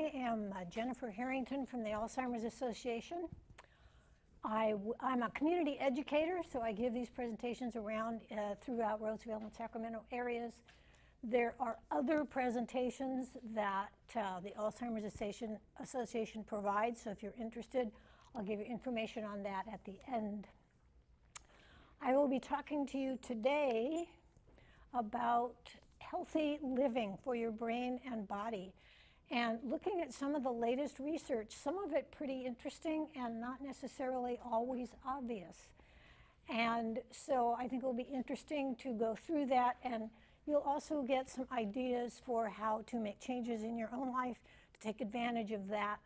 I am Jennifer Harrington from the Alzheimer's Association. I'm a community educator, so I give these presentations around throughout Roseville and Sacramento areas. There are other presentations that the Alzheimer's Association provides, so if you're interested, I'll give you information on that at the end. I will be talking to you today about healthy living for your brain and body, and looking at some of the latest research, some of it pretty interesting and not necessarily always obvious. And so I think it will be interesting to go through that, and you'll also get some ideas for how to make changes in your own life to take advantage of that,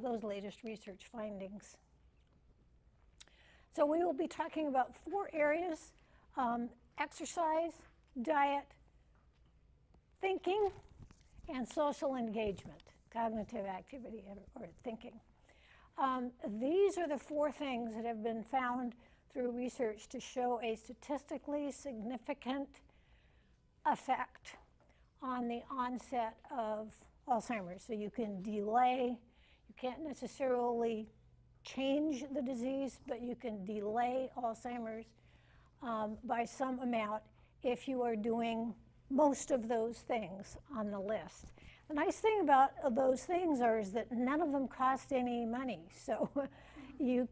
those latest research findings. So we will be talking about 4 areas: exercise, diet, thinking, and social engagement, cognitive activity or thinking. These are the 4 things that have been found through research to show a statistically significant effect on the onset of Alzheimer's. So you can delay, you can't necessarily change the disease, but you can delay Alzheimer's by some amount if you are doing most of those things on the list. The nice thing about those things is that none of them cost any money. So it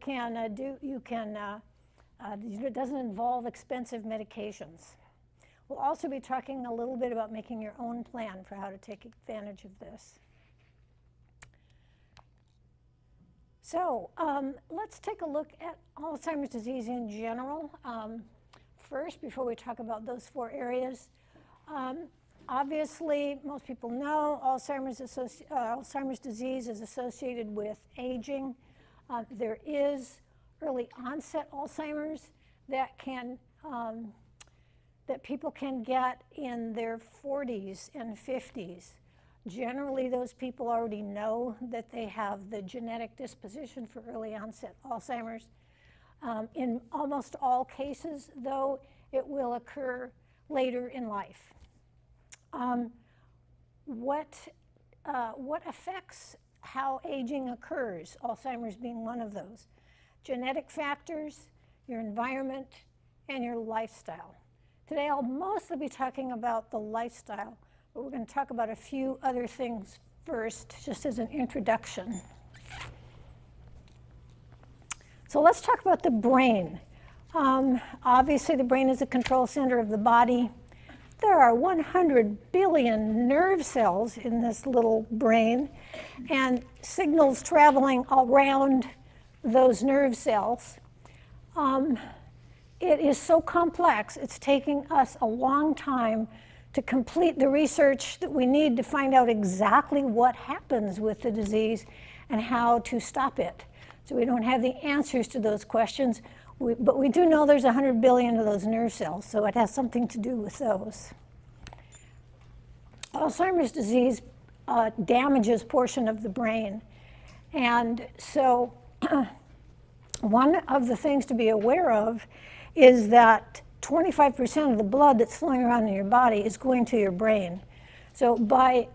doesn't involve expensive medications. We'll also be talking a little bit about making your own plan for how to take advantage of this. So let's take a look at Alzheimer's disease in general. First, before we talk about those 4 areas, obviously, most people know Alzheimer's disease is associated with aging. There is early onset Alzheimer's that people can get in their 40s and 50s. Generally, those people already know that they have the genetic disposition for early onset Alzheimer's. In almost all cases, though, it will occur later in life. What affects how aging occurs, Alzheimer's being one of those? Genetic factors, your environment, and your lifestyle. Today I'll mostly be talking about the lifestyle, but we're going to talk about a few other things first, just as an introduction. So let's talk about the brain. Obviously, the brain is the control center of the body. There are 100 billion nerve cells in this little brain, and signals traveling around those nerve cells. It is so complex, it's taking us a long time to complete the research that we need to find out exactly what happens with the disease and how to stop it. So we don't have the answers to those questions, but we do know there's 100 billion of those nerve cells, so it has something to do with those. Alzheimer's disease damages portion of the brain, and so one of the things to be aware of is that 25% of the blood that's flowing around in your body is going to your brain. So by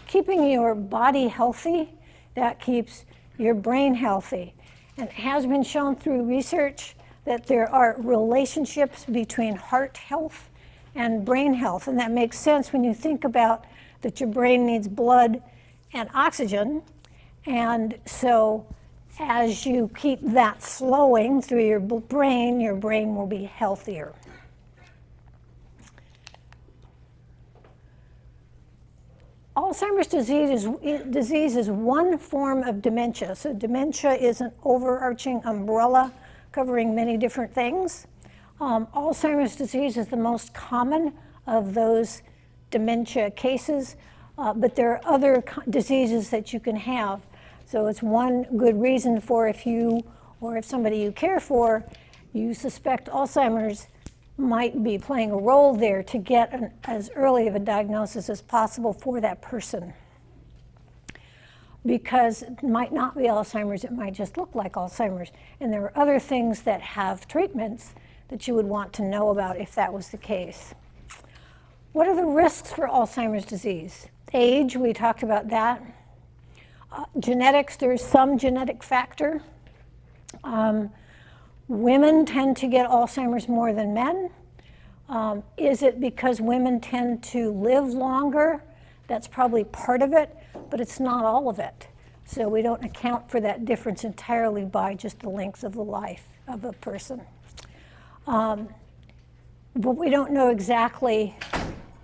keeping your body healthy, that keeps your brain healthy. And it has been shown through research that there are relationships between heart health and brain health. And that makes sense when you think about that your brain needs blood and oxygen. And so as you keep that flowing through your brain will be healthier. Alzheimer's disease is one form of dementia. So dementia is an overarching umbrella covering many different things. Alzheimer's disease is the most common of those dementia cases, but there are other diseases that you can have. So it's one good reason for if you or if somebody you care for, you suspect Alzheimer's, might be playing a role there to get as early of a diagnosis as possible for that person. Because it might not be Alzheimer's, it might just look like Alzheimer's. And there are other things that have treatments that you would want to know about if that was the case. What are the risks for Alzheimer's disease? Age, we talked about that. Genetics, there's some genetic factor. Women tend to get Alzheimer's more than men. Is it because women tend to live longer? That's probably part of it, but it's not all of it. So we don't account for that difference entirely by just the length of the life of a person. But we don't know exactly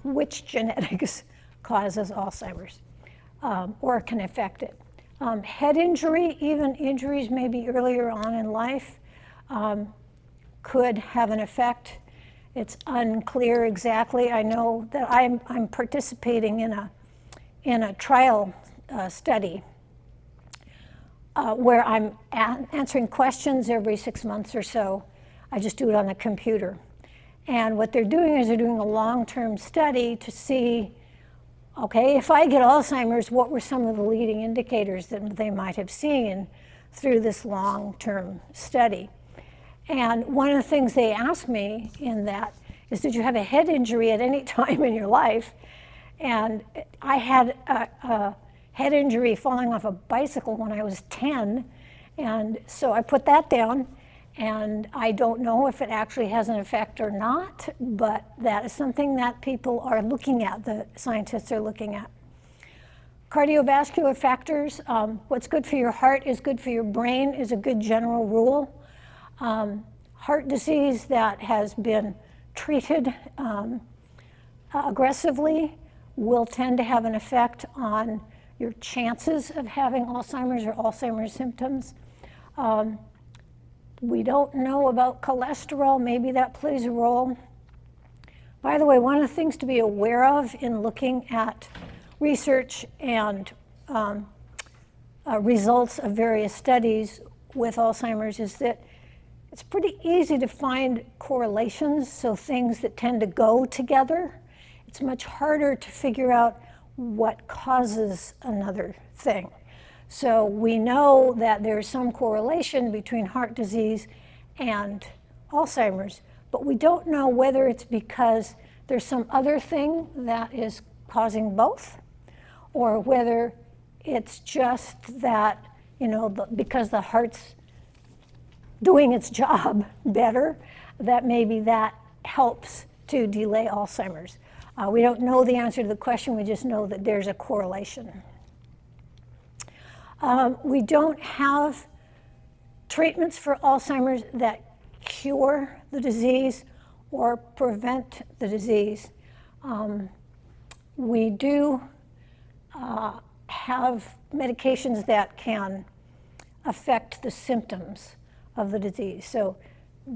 which genetics causes Alzheimer's or can affect it. Head injury, even injuries maybe earlier on in life, could have an effect. It's unclear exactly. I know that I'm participating in a trial study where I'm answering questions every 6 months or so. I just do it on the computer. And what they're doing is they're doing a long-term study to see, okay, if I get Alzheimer's, what were some of the leading indicators that they might have seen through this long-term study? And one of the things they asked me in that is, did you have a head injury at any time in your life? And I had a head injury falling off a bicycle when I was 10. And so I put that down. And I don't know if it actually has an effect or not, but that is something that people are looking at, the scientists are looking at. Cardiovascular factors, what's good for your heart is good for your brain is a good general rule. Heart disease that has been treated aggressively will tend to have an effect on your chances of having Alzheimer's or Alzheimer's symptoms. We don't know about cholesterol. Maybe that plays a role. By the way, one of the things to be aware of in looking at research and results of various studies with Alzheimer's is that it's pretty easy to find correlations, so things that tend to go together. It's much harder to figure out what causes another thing. So we know that there's some correlation between heart disease and Alzheimer's, but we don't know whether it's because there's some other thing that is causing both, or whether it's just that, you know, because the heart's doing its job better, that maybe that helps to delay Alzheimer's. We don't know the answer to the question, we just know that there's a correlation. We don't have treatments for Alzheimer's that cure the disease or prevent the disease. We do have medications that can affect the symptoms of the disease. So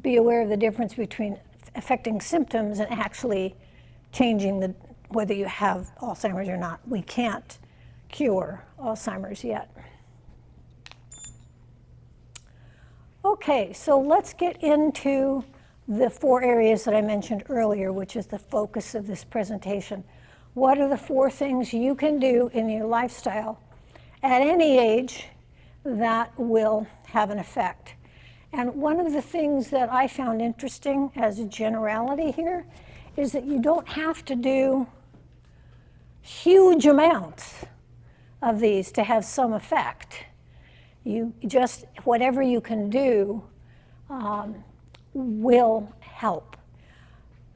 be aware of the difference between affecting symptoms and actually changing whether you have Alzheimer's or not. We can't cure Alzheimer's yet. Okay, so let's get into the 4 areas that I mentioned earlier, which is the focus of this presentation. What are the 4 things you can do in your lifestyle at any age that will have an effect? And one of the things that I found interesting as a generality here is that you don't have to do huge amounts of these to have some effect. You just, whatever you can do will help.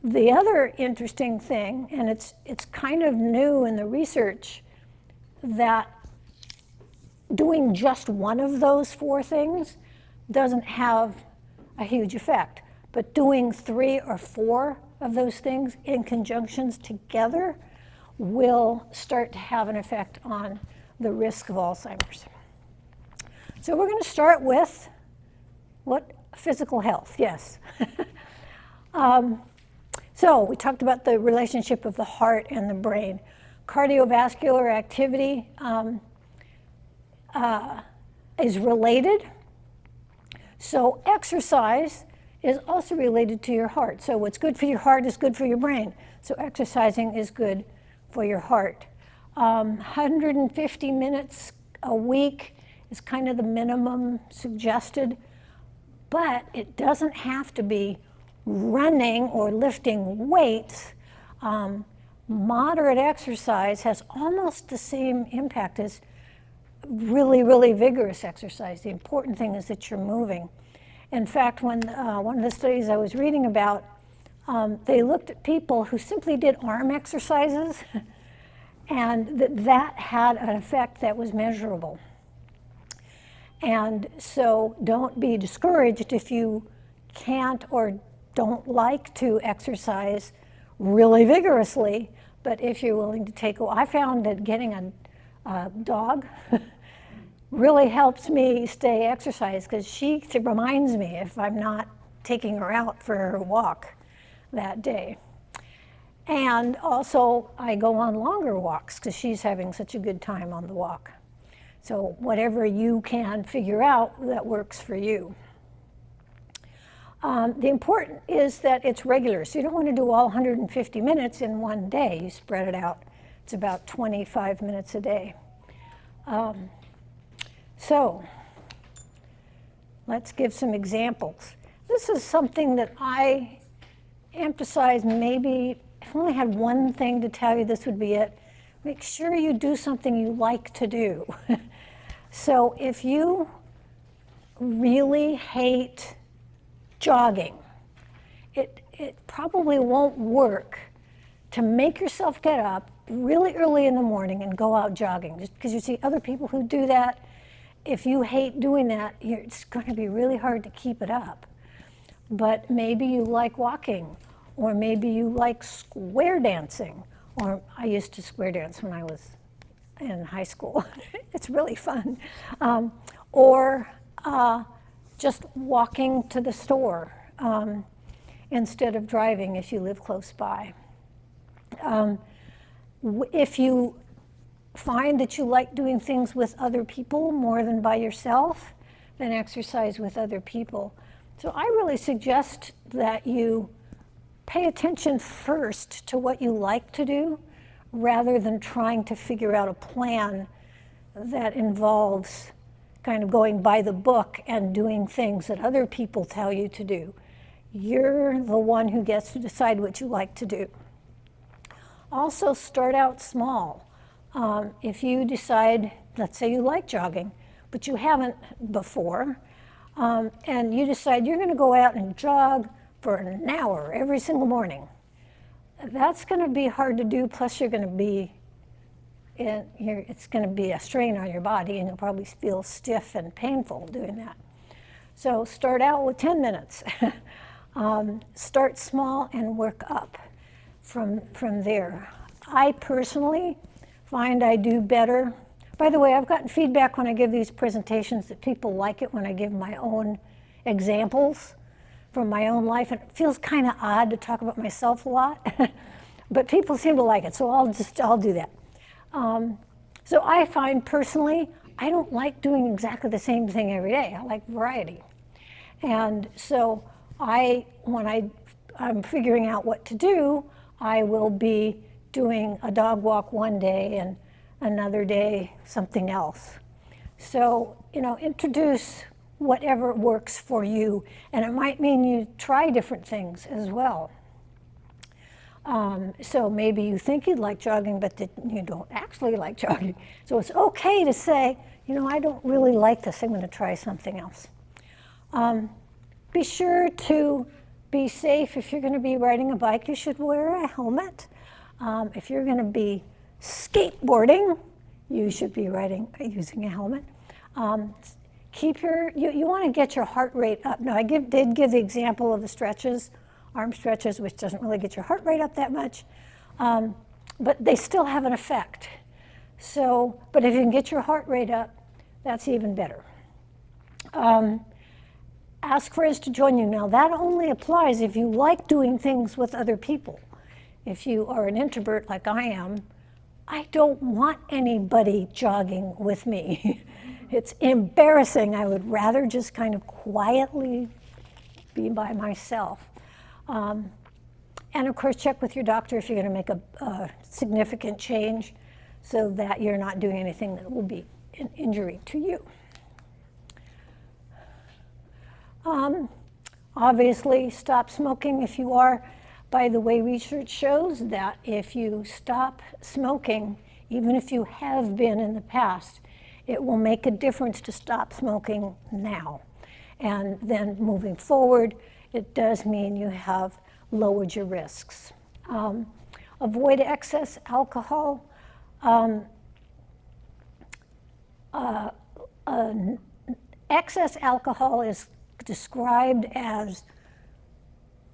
The other interesting thing, and it's kind of new in the research, that doing just one of those 4 things doesn't have a huge effect. But doing 3 or 4 of those things in conjunctions together will start to have an effect on the risk of Alzheimer's. So we're going to start with what? Physical health, yes. So we talked about the relationship of the heart and the brain. Cardiovascular activity is related. So exercise is also related to your heart. So what's good for your heart is good for your brain. So exercising is good for your heart. 150 minutes a week is kind of the minimum suggested, but it doesn't have to be running or lifting weights. Moderate exercise has almost the same impact as really, really vigorous exercise. The important thing is that you're moving. In fact, when one of the studies I was reading about, they looked at people who simply did arm exercises, and that had an effect that was measurable. And so don't be discouraged if you can't or don't like to exercise really vigorously, but if you're willing to take, I found that getting a dog really helps me stay exercised, because she reminds me if I'm not taking her out for her walk that day. And also I go on longer walks because she's having such a good time on the walk. So whatever you can figure out that works for you. The important is that it's regular. So you don't want to do all 150 minutes in one day. You spread it out. It's about 25 minutes a day. So let's give some examples. This is something that I emphasize. Maybe if I only had one thing to tell you, this would be it. Make sure you do something you like to do. So if you really hate jogging, it probably won't work to make yourself get up really early in the morning and go out jogging, just because you see other people who do that. If you hate doing that, it's going to be really hard to keep it up. But maybe you like walking, or maybe you like square dancing, or I used to square dance when I was in high school. It's really fun. Or just walking to the store instead of driving if you live close by. If you find that you like doing things with other people more than by yourself, then exercise with other people. So I really suggest that you pay attention first to what you like to do, rather than trying to figure out a plan that involves kind of going by the book and doing things that other people tell you to do. You're the one who gets to decide what you like to do. Also, start out small. If you decide, let's say you like jogging, but you haven't before, and you decide you're going to go out and jog for an hour every single morning, that's going to be hard to do, plus you're going to be, it's going to be a strain on your body, and you'll probably feel stiff and painful doing that. So start out with 10 minutes. Start small and work up from there. I personally find I do better. By the way, I've gotten feedback when I give these presentations that people like it when I give my own examples from my own life. And it feels kind of odd to talk about myself a lot, but people seem to like it, so I'll do that. So I find personally, I don't like doing exactly the same thing every day. I like variety. And so when I'm figuring out what to do, I will be doing a dog walk one day and another day something else. So, introduce whatever works for you, and it might mean you try different things as well. So maybe you think you'd like jogging, but that you don't actually like jogging. So it's okay to say, I don't really like this, I'm going to try something else. Be sure to be safe. If you're going to be riding a bike, you should wear a helmet. If you're going to be skateboarding, you should be using a helmet. You want to get your heart rate up. Now, I did give the example of the stretches, arm stretches, which doesn't really get your heart rate up that much, but they still have an effect. So, but if you can get your heart rate up, that's even better. Ask friends to join you. Now, that only applies if you like doing things with other people. If you are an introvert like I am, I don't want anybody jogging with me. It's embarrassing. I would rather just kind of quietly be by myself. And of course, check with your doctor if you're going to make a significant change, so that you're not doing anything that will be an injury to you. Obviously, stop smoking if you are. By the way, research shows that if you stop smoking, even if you have been in the past, it will make a difference to stop smoking now. And then moving forward, it does mean you have lowered your risks. Avoid excess alcohol. Excess alcohol is described as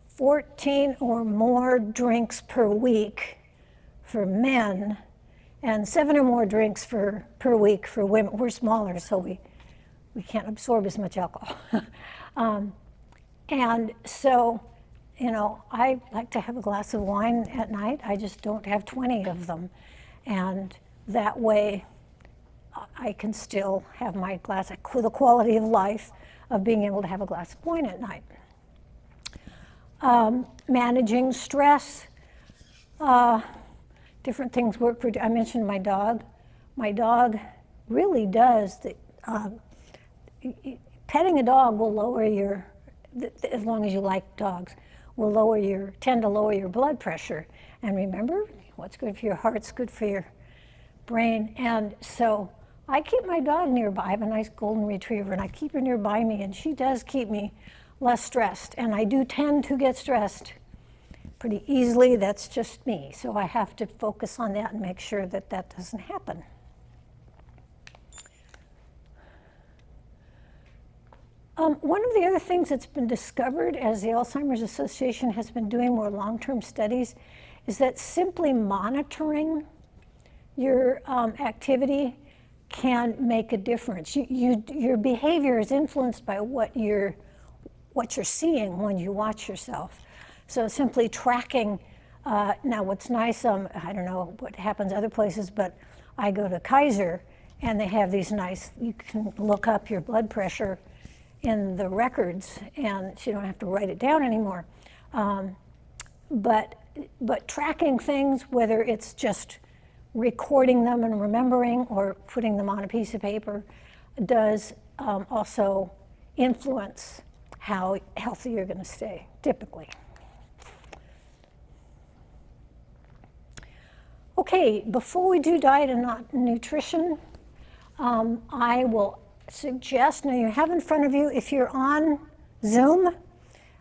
14 or more drinks per week for men and 7 or more drinks per week for women. We're smaller, so we can't absorb as much alcohol. And so, you know, I like to have a glass of wine at night. I just don't have 20 of them. And that way, I can still have my glass, the quality of life of being able to have a glass of wine at night. Managing stress. Different things work for, I mentioned my dog. My dog really does, petting a dog will lower your, as long as you like dogs, will tend to lower your blood pressure. And remember, what's good for your heart's good for your brain. And so I keep my dog nearby. I have a nice golden retriever, and I keep her nearby me, and she does keep me less stressed. And I do tend to get stressed pretty easily. That's just me. So I have to focus on that and make sure that that doesn't happen. One of the other things that's been discovered as the Alzheimer's Association has been doing more long-term studies is that simply monitoring your activity can make a difference. Your behavior is influenced by what you're seeing when you watch yourself. So simply tracking, now what's nice, I don't know what happens other places, but I go to Kaiser and they have these nice, you can look up your blood pressure in the records, and so you don't have to write it down anymore. But tracking things, whether it's just recording them and remembering or putting them on a piece of paper, does also influence how healthy you're going to stay, typically. Okay, before we do diet and nutrition, I will suggest, now you have in front of you, if you're on Zoom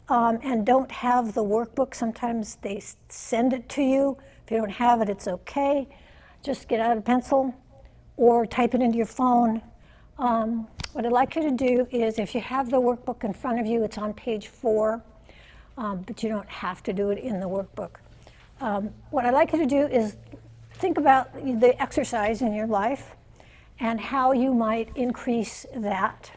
and don't have the workbook, sometimes they send it to you. If you don't have it, it's okay. Just get out a pencil or type it into your phone. What I'd like you to do is, if you have the workbook in front of you, it's on page 4, but you don't have to do it in the workbook. What I'd like you to do is think about the exercise in your life and how you might increase that.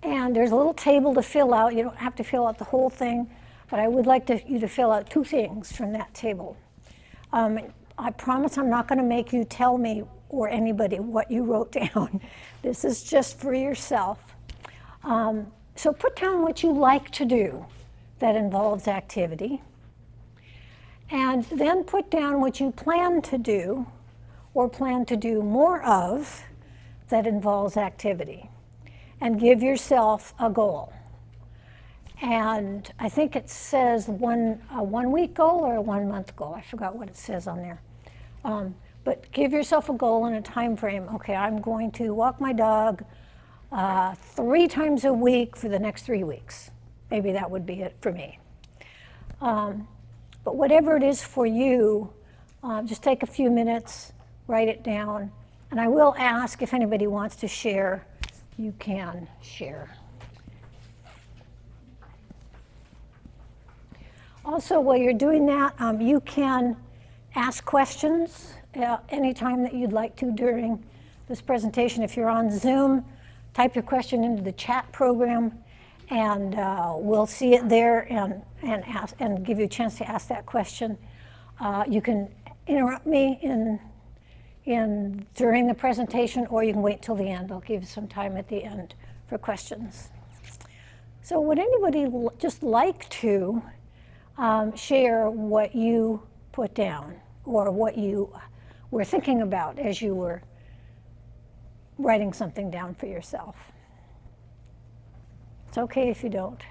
And there's a little table to fill out. You don't have to fill out the whole thing, but I would like you to fill out 2 things from that table. I promise I'm not going to make you tell me or anybody what you wrote down. This is just for yourself. So put down what you like to do that involves activity, and then put down what you plan to do or plan to do more of that involves activity, and give yourself a goal. And I think it says a 1-week goal or a 1-month goal. I forgot what it says on there. But give yourself a goal and a time frame. Okay, I'm going to walk my dog 3 times a week for the next 3 weeks. Maybe that would be it for me. But whatever it is for you, just take a few minutes, write it down. And I will ask if anybody wants to share, you can share. Also, while you're doing that, you can ask questions anytime that you'd like to during this presentation. If you're on Zoom, type your question into the chat program, and we'll see it there and give you a chance to ask that question. You can interrupt me during the presentation, or you can wait till the end. I'll give you some time at the end for questions. So would anybody just like to share what you put down or what you were thinking about as you were writing something down for yourself? It's okay if you don't.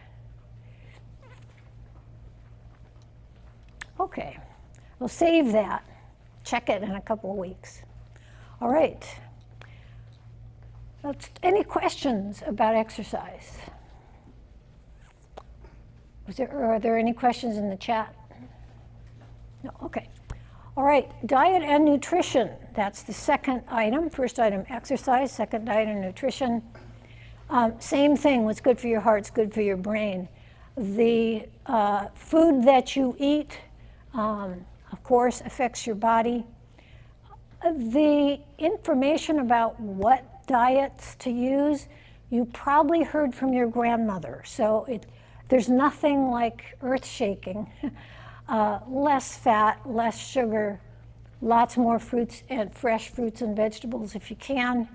Okay, we'll save that. Check it in a couple of weeks. All right, Any questions about exercise? Are there any questions in the chat? No, okay. All right, diet and nutrition. That's the second item. First item, exercise. Second, diet and nutrition. Same thing, what's good for your heart is good for your brain. The food that you eat, of course, affects your body. The information about what diets to use, you probably heard from your grandmother. So there's nothing like earth-shaking. Less fat, less sugar, lots more fruits and fresh fruits and vegetables if you can.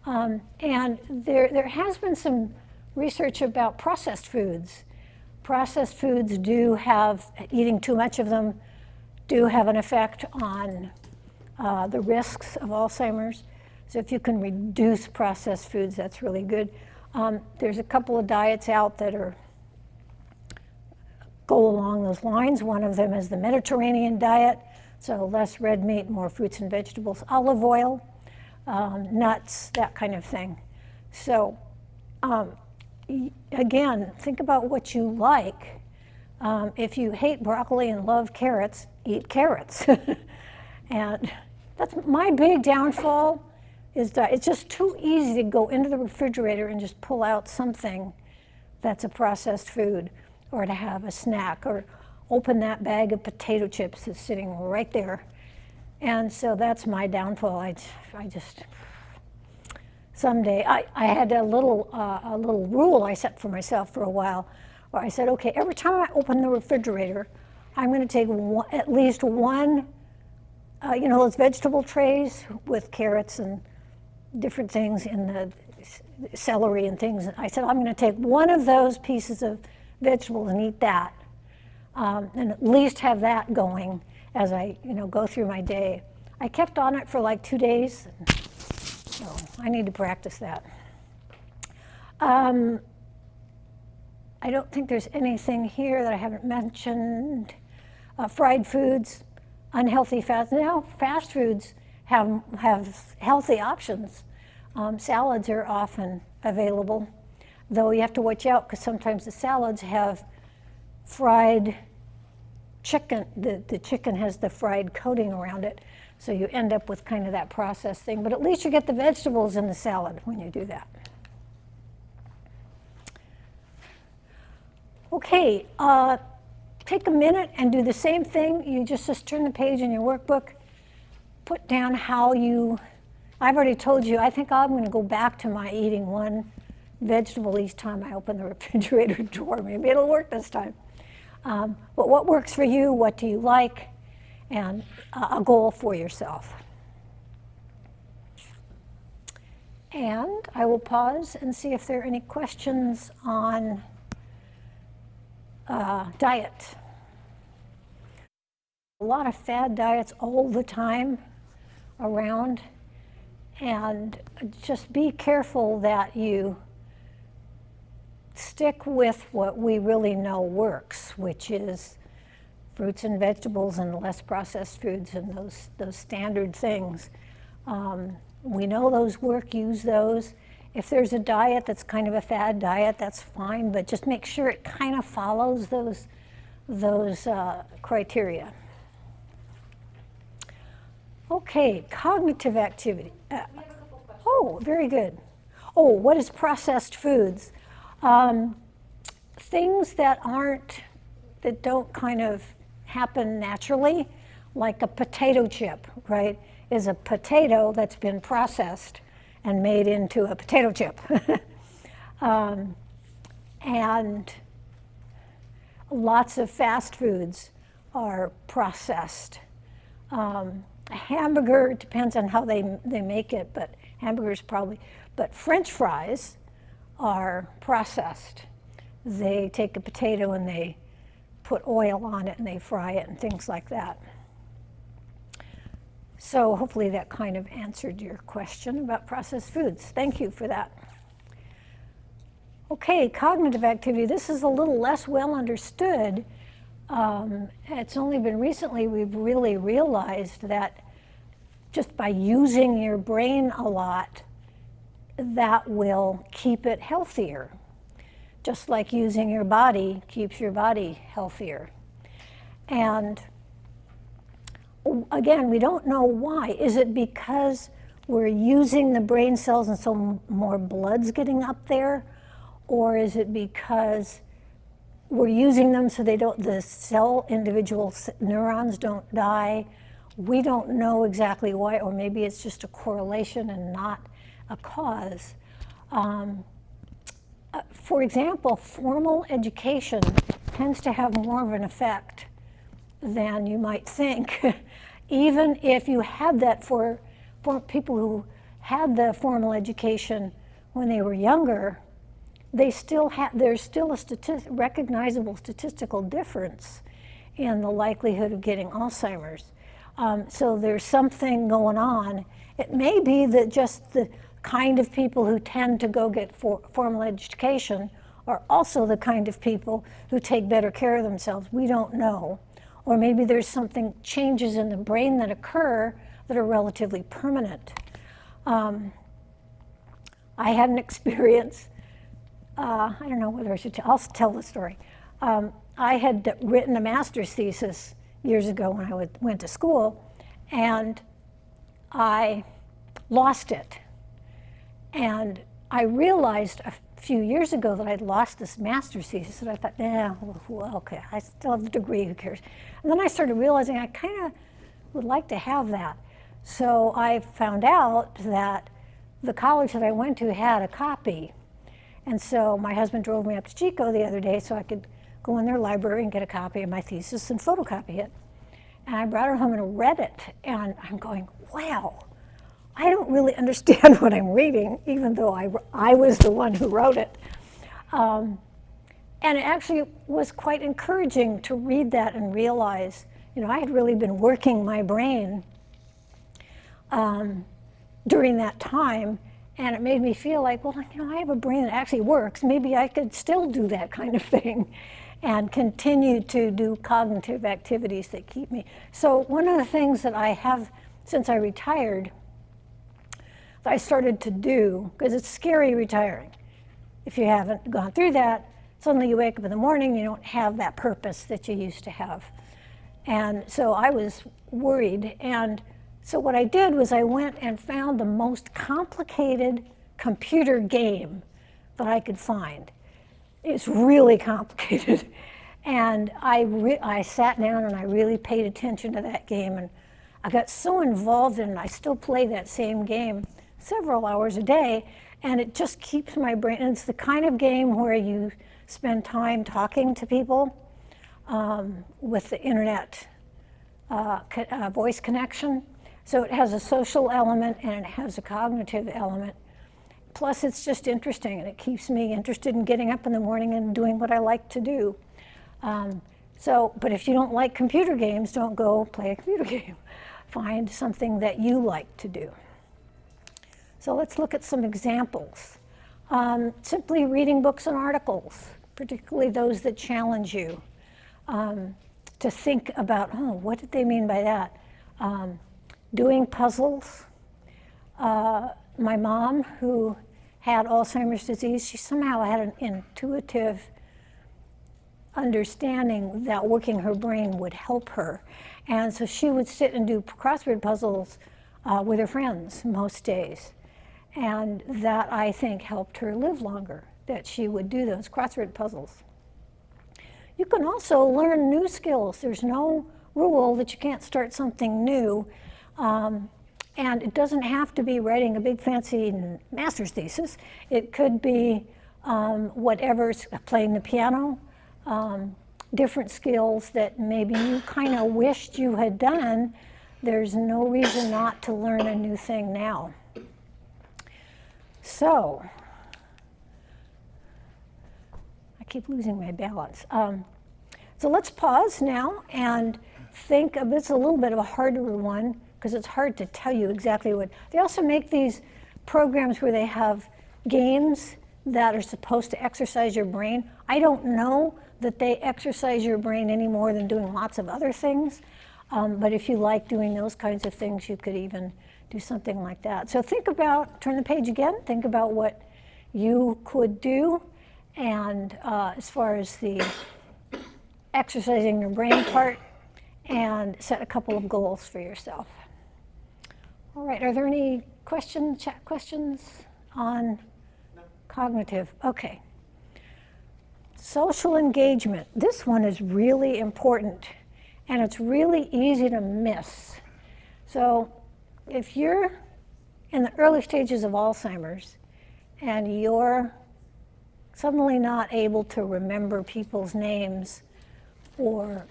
And there has been some research about processed foods. Processed foods do have, eating too much of them, do have an effect on the risks of Alzheimer's. So if you can reduce processed foods, that's really good. There's a couple of diets out that go along those lines. One of them is the Mediterranean diet, so less red meat, more fruits and vegetables, olive oil, nuts, that kind of thing. So again, think about what you like. If you hate broccoli and love carrots, eat carrots. And that's my big downfall, is that it's just too easy to go into the refrigerator and just pull out something that's a processed food, or to have a snack, or open that bag of potato chips that's sitting right there. And so that's my downfall. I just, someday, I had a little rule I set for myself for a while, where I said, okay, every time I open the refrigerator, I'm going to take at least one, you know, those vegetable trays with carrots and different things in the celery and things. I said, I'm going to take one of those pieces of vegetables and eat that, and at least have that going as I, you know, go through my day. I kept on it for like 2 days, so I need to practice that. I don't think there's anything here that I haven't mentioned. Fried foods, unhealthy fats. Now fast foods have healthy options. Salads are often available, though you have to watch out because sometimes the salads have fried chicken. The chicken has the fried coating around it, so you end up with kind of that processed thing. But at least you get the vegetables in the salad when you do that. Okay, take a minute and do the same thing. You just turn the page in your workbook, put down how you, I've already told you, I think I'm going to go back to my eating one vegetable each time I open the refrigerator door. Maybe it'll work this time. But what works for you? What do you like? And a goal for yourself. And I will pause and see if there are any questions on diet. A lot of fad diets all the time around, and just be careful that you stick with what we really know works, which is fruits and vegetables and less processed foods and those standard things. We know those work, use those. If there's a diet that's kind of a fad diet, that's fine, but just make sure it kind of follows those criteria. Okay, cognitive activity. Oh, very good. Oh, what is processed foods? Things that don't kind of happen naturally, like a potato chip, right, is a potato that's been processed and made into a potato chip. And lots of fast foods are processed. A hamburger, depends on how they make it, but hamburgers probably, but French fries are processed. They take a potato and they put oil on it and they fry it and things like that. So hopefully that kind of answered your question about processed foods. Thank you for that. Okay, cognitive activity. This is a little less well understood. It's only been recently we've really realized that just by using your brain a lot, that will keep it healthier, just like using your body keeps your body healthier. And again, we don't know why. Is it because we're using the brain cells and so more blood's getting up there? Or is it because we're using them so the individual neurons don't die? We don't know exactly why, or maybe it's just a correlation and not a cause. For example, formal education tends to have more of an effect than you might think. Even if you had that for people who had the formal education when they were younger, there's still a recognizable statistical difference in the likelihood of getting Alzheimer's. So there's something going on. It may be that just the kind of people who tend to go get formal education are also the kind of people who take better care of themselves. We don't know. Or maybe there's changes in the brain that occur that are relatively permanent. I had an experience, I don't know whether I should I'll tell the story. I had written a master's thesis years ago when I went to school, and I lost it. And I realized a few years ago that I'd lost this master's thesis, and I thought, well, okay, I still have the degree, who cares? And then I started realizing I kind of would like to have that. So I found out that the college that I went to had a copy. And so my husband drove me up to Chico the other day so I could go in their library and get a copy of my thesis and photocopy it. And I brought it home and read it, and I'm going, wow, I don't really understand what I'm reading, even though I was the one who wrote it. And it actually was quite encouraging to read that and realize, I had really been working my brain during that time, and it made me feel like, well, I have a brain that actually works. Maybe I could still do that kind of thing and continue to do cognitive activities that keep me. So one of the things that I have, since I retired, that I started to do, because it's scary retiring. If you haven't gone through that, suddenly you wake up in the morning, you don't have that purpose that you used to have. And so I was worried. And so what I did was I went and found the most complicated computer game that I could find. It's really complicated. And I sat down and I really paid attention to that game. And I got so involved in it, I still play that same game several hours a day, and it just keeps my brain. And it's the kind of game where you spend time talking to people with the internet voice connection. So it has a social element and it has a cognitive element. Plus it's just interesting, and it keeps me interested in getting up in the morning and doing what I like to do. But if you don't like computer games, don't go play a computer game. Find something that you like to do. So let's look at some examples. Simply reading books and articles, particularly those that challenge you, to think about, what did they mean by that? Doing puzzles. My mom, who had Alzheimer's disease, she somehow had an intuitive understanding that working her brain would help her. And so she would sit and do crossword puzzles with her friends most days. And that, I think, helped her live longer, that she would do those crossword puzzles. You can also learn new skills. There's no rule that you can't start something new. And it doesn't have to be writing a big fancy master's thesis. It could be whatever's playing the piano, different skills that maybe you kind of wished you had done. There's no reason not to learn a new thing now. So, I keep losing my balance. So let's pause now and think of, it's a little bit of a harder one because it's hard to tell you exactly what. They also make these programs where they have games that are supposed to exercise your brain. I don't know that they exercise your brain any more than doing lots of other things, but if you like doing those kinds of things, you could even do something like that. So think about, turn the page again, think about what you could do, and as far as the exercising your brain part, and set a couple of goals for yourself. All right, are there any questions, chat questions on cognitive? Okay. Social engagement. This one is really important, and it's really easy to miss. So if you're in the early stages of Alzheimer's and you're suddenly not able to remember people's names or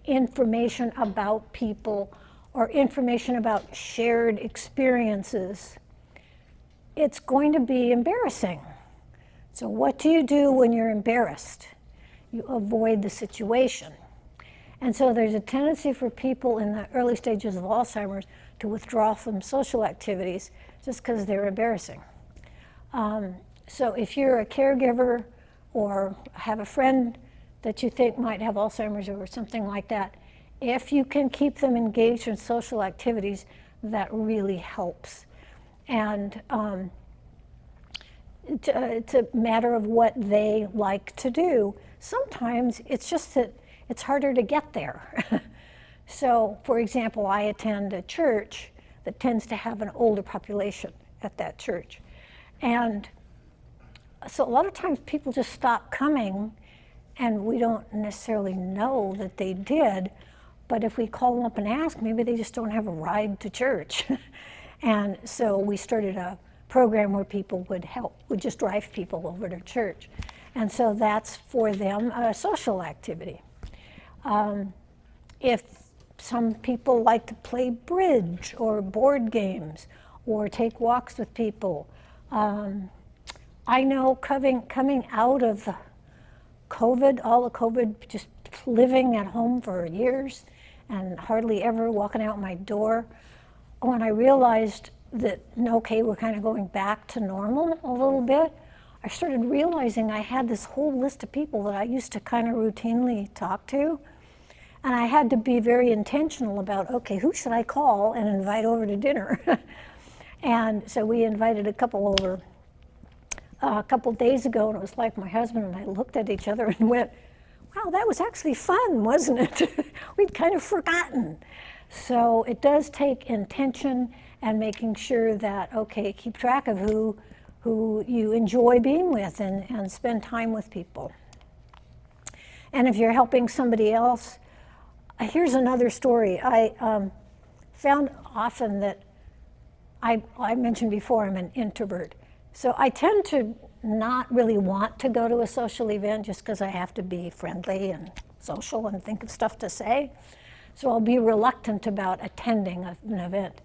information about people or information about shared experiences, it's going to be embarrassing. So what do you do when you're embarrassed? You avoid the situation. And so there's a tendency for people in the early stages of Alzheimer's to withdraw from social activities just because they're embarrassing. So if you're a caregiver or have a friend that you think might have Alzheimer's or something like that, if you can keep them engaged in social activities, that really helps. And it's a matter of what they like to do. Sometimes it's just that it's harder to get there. So, for example, I attend a church that tends to have an older population at that church. And so a lot of times people just stop coming, and we don't necessarily know that they did, but if we call them up and ask, maybe they just don't have a ride to church. And so we started a program where people would just drive people over to church. And so that's for them a social activity. If some people like to play bridge or board games or take walks with people, I know coming out of the COVID, all the COVID, just living at home for years and hardly ever walking out my door, when I realized that, okay, we're kind of going back to normal a little bit, I started realizing I had this whole list of people that I used to kind of routinely talk to. And I had to be very intentional about, okay, who should I call and invite over to dinner? And so we invited a couple over a couple days ago, and it was like my husband and I looked at each other and went, wow, that was actually fun, wasn't it? We'd kind of forgotten. So it does take intention and making sure that, okay, keep track of who you enjoy being with and spend time with people. And if you're helping somebody else, here's another story. I found often that I mentioned before I'm an introvert. So I tend to not really want to go to a social event just because I have to be friendly and social and think of stuff to say. So I'll be reluctant about attending an event.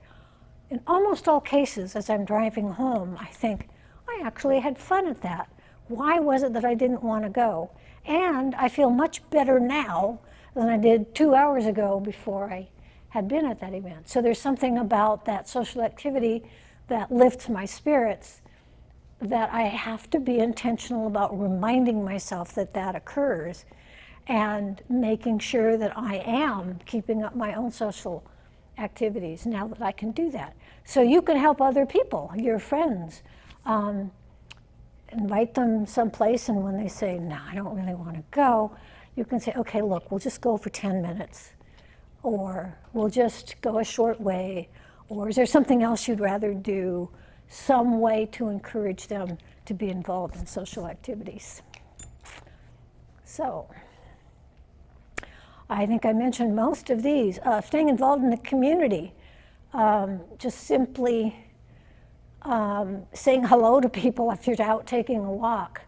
In almost all cases, as I'm driving home, I think, I actually had fun at that. Why was it that I didn't want to go? And I feel much better now than I did 2 hours ago before I had been at that event. So there's something about that social activity that lifts my spirits that I have to be intentional about reminding myself that that occurs and making sure that I am keeping up my own social activities now that I can do that. So you can help other people, your friends. Invite them someplace, and when they say, no, I don't really want to go, you can say, okay, look, we'll just go for 10 minutes, or we'll just go a short way, or is there something else you'd rather do? Some way to encourage them to be involved in social activities. So, I think I mentioned most of these. Staying involved in the community, just simply saying hello to people if you're out taking a walk,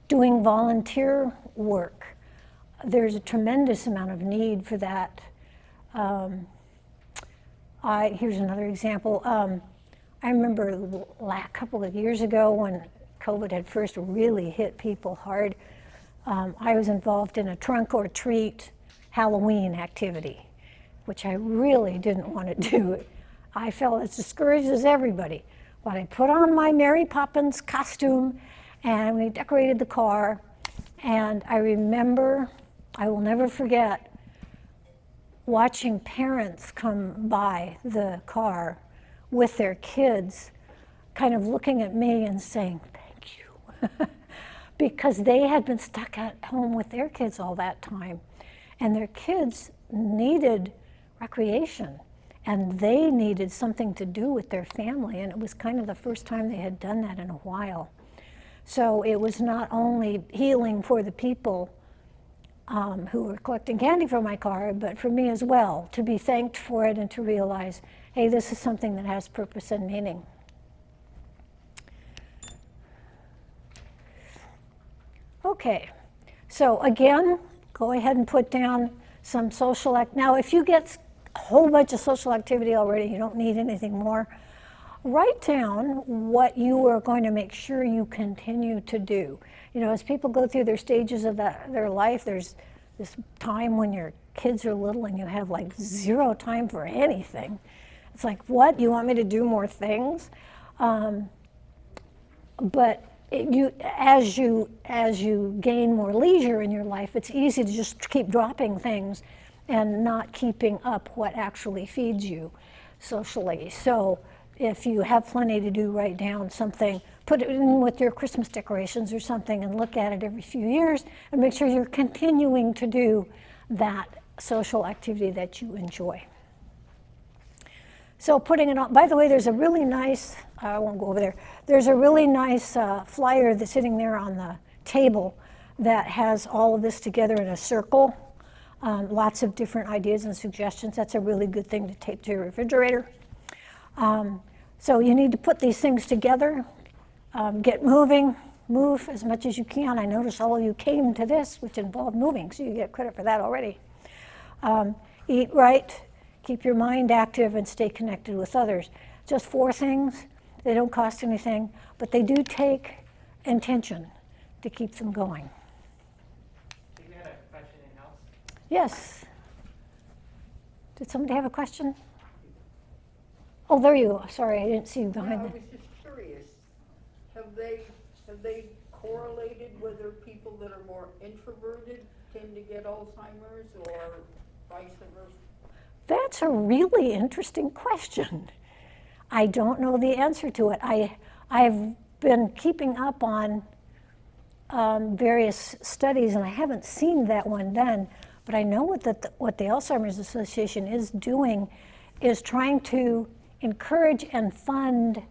doing volunteer work. There's a tremendous amount of need for that. Here's another example. I remember a couple of years ago when COVID had first really hit people hard. I was involved in a trunk or treat Halloween activity, which I really didn't want to do. I felt as discouraged as everybody. But I put on my Mary Poppins costume and we decorated the car. And I remember, I will never forget, watching parents come by the car with their kids, kind of looking at me and saying, thank you. Because they had been stuck at home with their kids all that time. And their kids needed recreation. And they needed something to do with their family. And it was kind of the first time they had done that in a while. So it was not only healing for the people who were collecting candy from my car, but for me as well, to be thanked for it and to realize, hey, this is something that has purpose and meaning. Okay, so again, go ahead and put down some social now if you get a whole bunch of social activity already, you don't need anything more, write down what you are going to make sure you continue to do. You know, as people go through their stages of their life, there's this time when your kids are little and you have like zero time for anything. It's like, what? You want me to do more things? But as you gain more leisure in your life, it's easy to just keep dropping things and not keeping up what actually feeds you socially. So if you have plenty to do, write down something, put it in with your Christmas decorations or something and look at it every few years and make sure you're continuing to do that social activity that you enjoy. So putting it on, by the way, there's a really nice, I won't go over there, there's a really nice flyer that's sitting there on the table that has all of this together in a circle. Lots of different ideas and suggestions. That's a really good thing to tape to your refrigerator. So you need to put these things together, get moving, move as much as you can. I notice all of you came to this, which involved moving, so you get credit for that already. Eat right, keep your mind active, and stay connected with others. Just 4 things. They don't cost anything, but they do take intention to keep them going. We had a question in-house. Yes. Did somebody have a question? Oh, there you go. Sorry, I didn't see you behind I me. was just curious. Have they correlated whether people that are more introverted tend to get Alzheimer's or vice versa? That's a really interesting question. I don't know the answer to it. I've been keeping up on various studies, and I haven't seen that one done, but I know what the Alzheimer's Association is doing is trying to encourage and fund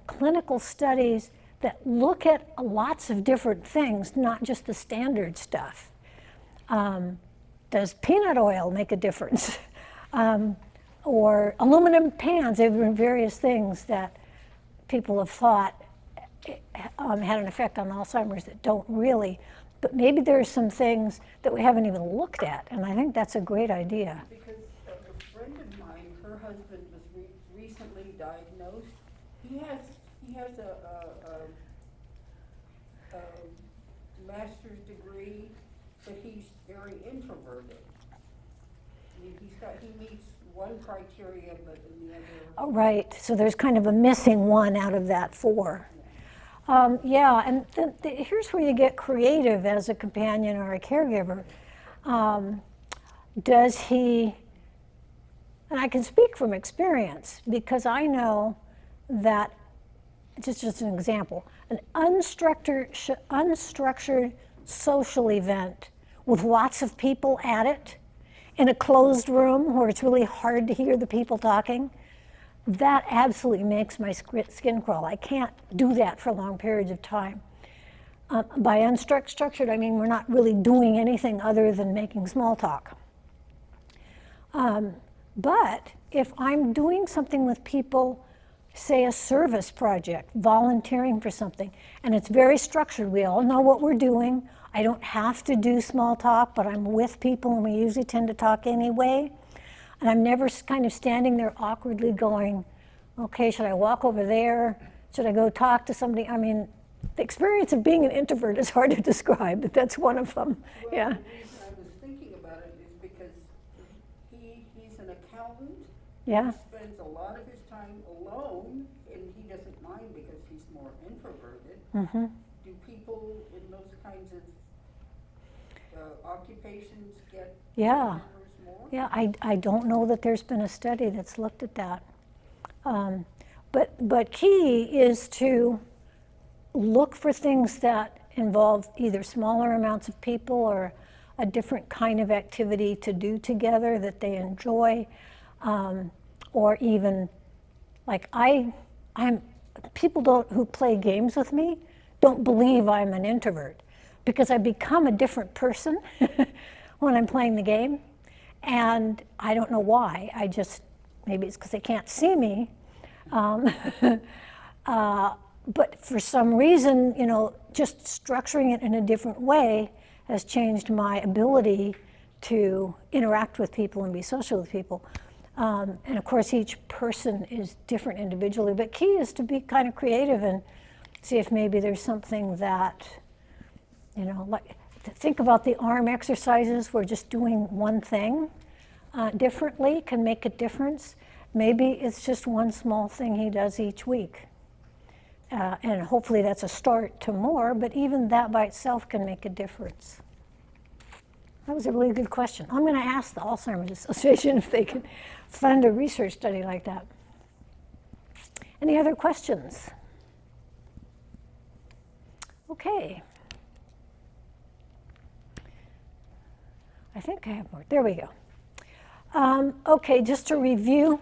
clinical studies that look at lots of different things, not just the standard stuff. Does peanut oil make a difference? Or aluminum pans? There have been various things that people have thought had an effect on Alzheimer's that don't really. But maybe there are some things that we haven't even looked at, and I think that's a great idea. Because a friend of mine, her husband was recently diagnosed. He has a master's degree, but he's very introverted. I mean, he meets one criteria, but in the other. Oh, right, so there's kind of a missing one out of that 4. Yeah, and here's where you get creative as a companion or a caregiver. Does he, and I can speak from experience because I know that, just an example, an unstructured social event with lots of people at it in a closed room where it's really hard to hear the people talking, that absolutely makes my skin crawl. I can't do that for long periods of time. By unstructured, I mean we're not really doing anything other than making small talk. But if I'm doing something with people, say a service project, volunteering for something, and it's very structured, we all know what we're doing. I don't have to do small talk, but I'm with people and we usually tend to talk anyway. And I'm never kind of standing there awkwardly going, okay, should I walk over there? Should I go talk to somebody? I mean, the experience of being an introvert is hard to describe, but that's one of them. Well, Yeah. the reason I was thinking about it is because he's an accountant. Yeah. He spends a lot of his time alone, and he doesn't mind because he's more introverted. Mm-hmm. Do people in those kinds of occupations get Yeah. members more? Yeah, I don't know that there's been a study that's looked at that. But key is to look for things that involve either smaller amounts of people or a different kind of activity to do together that they enjoy, or even like people who play games with me don't believe I'm an introvert because I become a different person when I'm playing the game, and I don't know why. Maybe it's because they can't see me. But for some reason, just structuring it in a different way has changed my ability to interact with people and be social with people. And of course, each person is different individually, but key is to be kind of creative and see if maybe there's something that, like think about the arm exercises where just doing one thing differently can make a difference. Maybe it's just one small thing he does each week. And hopefully that's a start to more, but even that by itself can make a difference. That was a really good question. I'm going to ask the Alzheimer's Association if they can fund a research study like that. Any other questions? Okay. I think I have more. There we go. Okay, just to review,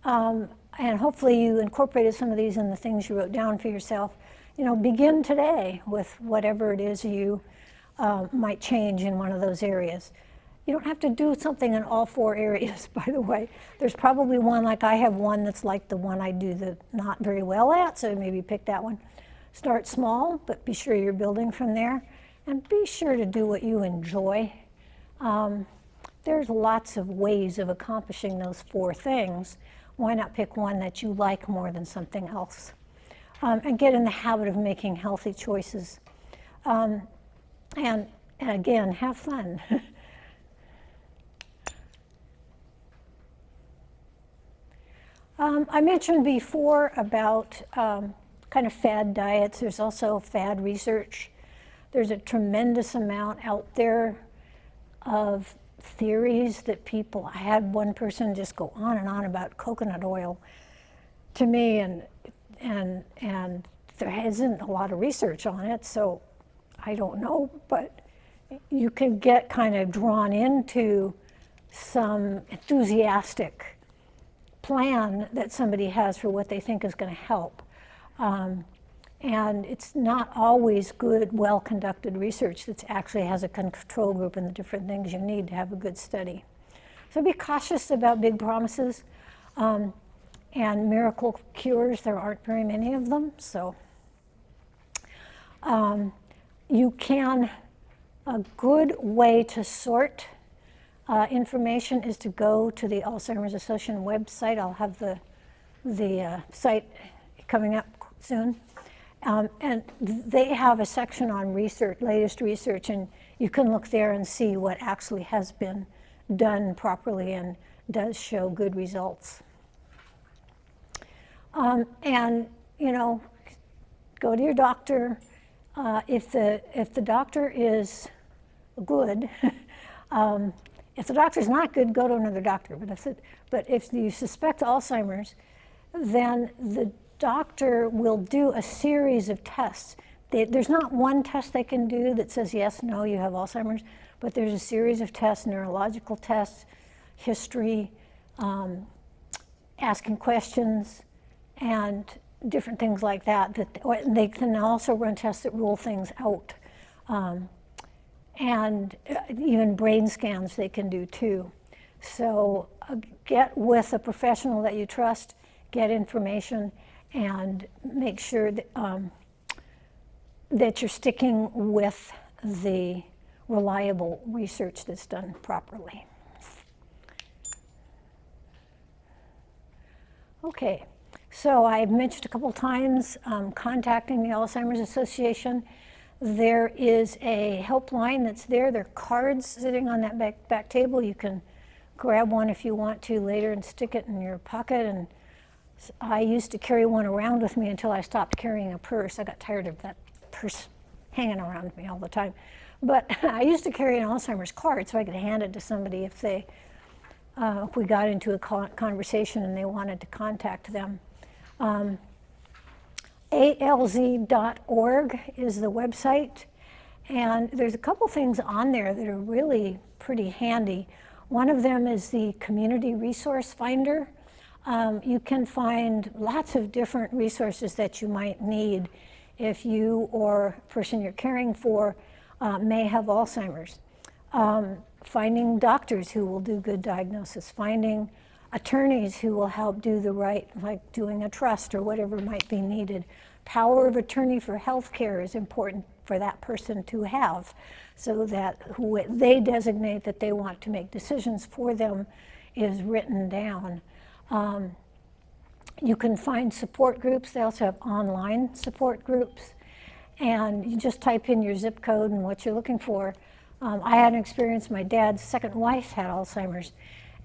and hopefully you incorporated some of these in the things you wrote down for yourself. Begin today with whatever it is you might change in one of those areas. You don't have to do something in all 4 areas, by the way. There's probably one, like I have one that's like the one I do not very well at, so maybe pick that one. Start small, but be sure you're building from there. And be sure to do what you enjoy. There's lots of ways of accomplishing those 4 things. Why not pick one that you like more than something else? And get in the habit of making healthy choices. And again, have fun. I mentioned before about kind of fad diets. There's also fad research. There's a tremendous amount out there of theories that I had one person just go on and on about coconut oil to me, and there isn't a lot of research on it, so I don't know, but you can get kind of drawn into some enthusiastic plan that somebody has for what they think is going to help. And it's not always good, well-conducted research that actually has a control group and the different things you need to have a good study. So be cautious about big promises and miracle cures. There aren't very many of them, so a good way to sort information is to go to the Alzheimer's Association website. I'll have the site coming up soon. And they have a section on research, latest research, and you can look there and see what actually has been done properly and does show good results. And go to your doctor. If the doctor is good, if the doctor's not good, go to another doctor. But if you suspect Alzheimer's, then the doctor will do a series of tests. There's not one test they can do that says, yes, no, you have Alzheimer's, but there's a series of tests, neurological tests, history, asking questions, and different things like that. They can also run tests that rule things out. And even brain scans they can do too. So get with a professional that you trust, get information, and make sure that, that you're sticking with the reliable research that's done properly. Okay, so I've mentioned a couple times contacting the Alzheimer's Association. There is a helpline that's there. There are cards sitting on that back table. You can grab one if you want to later and stick it in your pocket. And I used to carry one around with me until I stopped carrying a purse. I got tired of that purse hanging around with me all the time. But I used to carry an Alzheimer's card so I could hand it to somebody if they if we got into a conversation and they wanted to contact them. ALZ.org is the website, and there's a couple things on there that are really pretty handy. One of them is the Community Resource Finder. You can find lots of different resources that you might need if you or person you're caring for may have Alzheimer's. Finding doctors who will do good diagnosis, finding attorneys who will help do the right, like doing a trust or whatever might be needed. Power of attorney for healthcare is important for that person to have, so that who they designate that they want to make decisions for them is written down. You can find support groups. They also have online support groups. And you just type in your zip code and what you're looking for. I had an experience, my dad's second wife had Alzheimer's,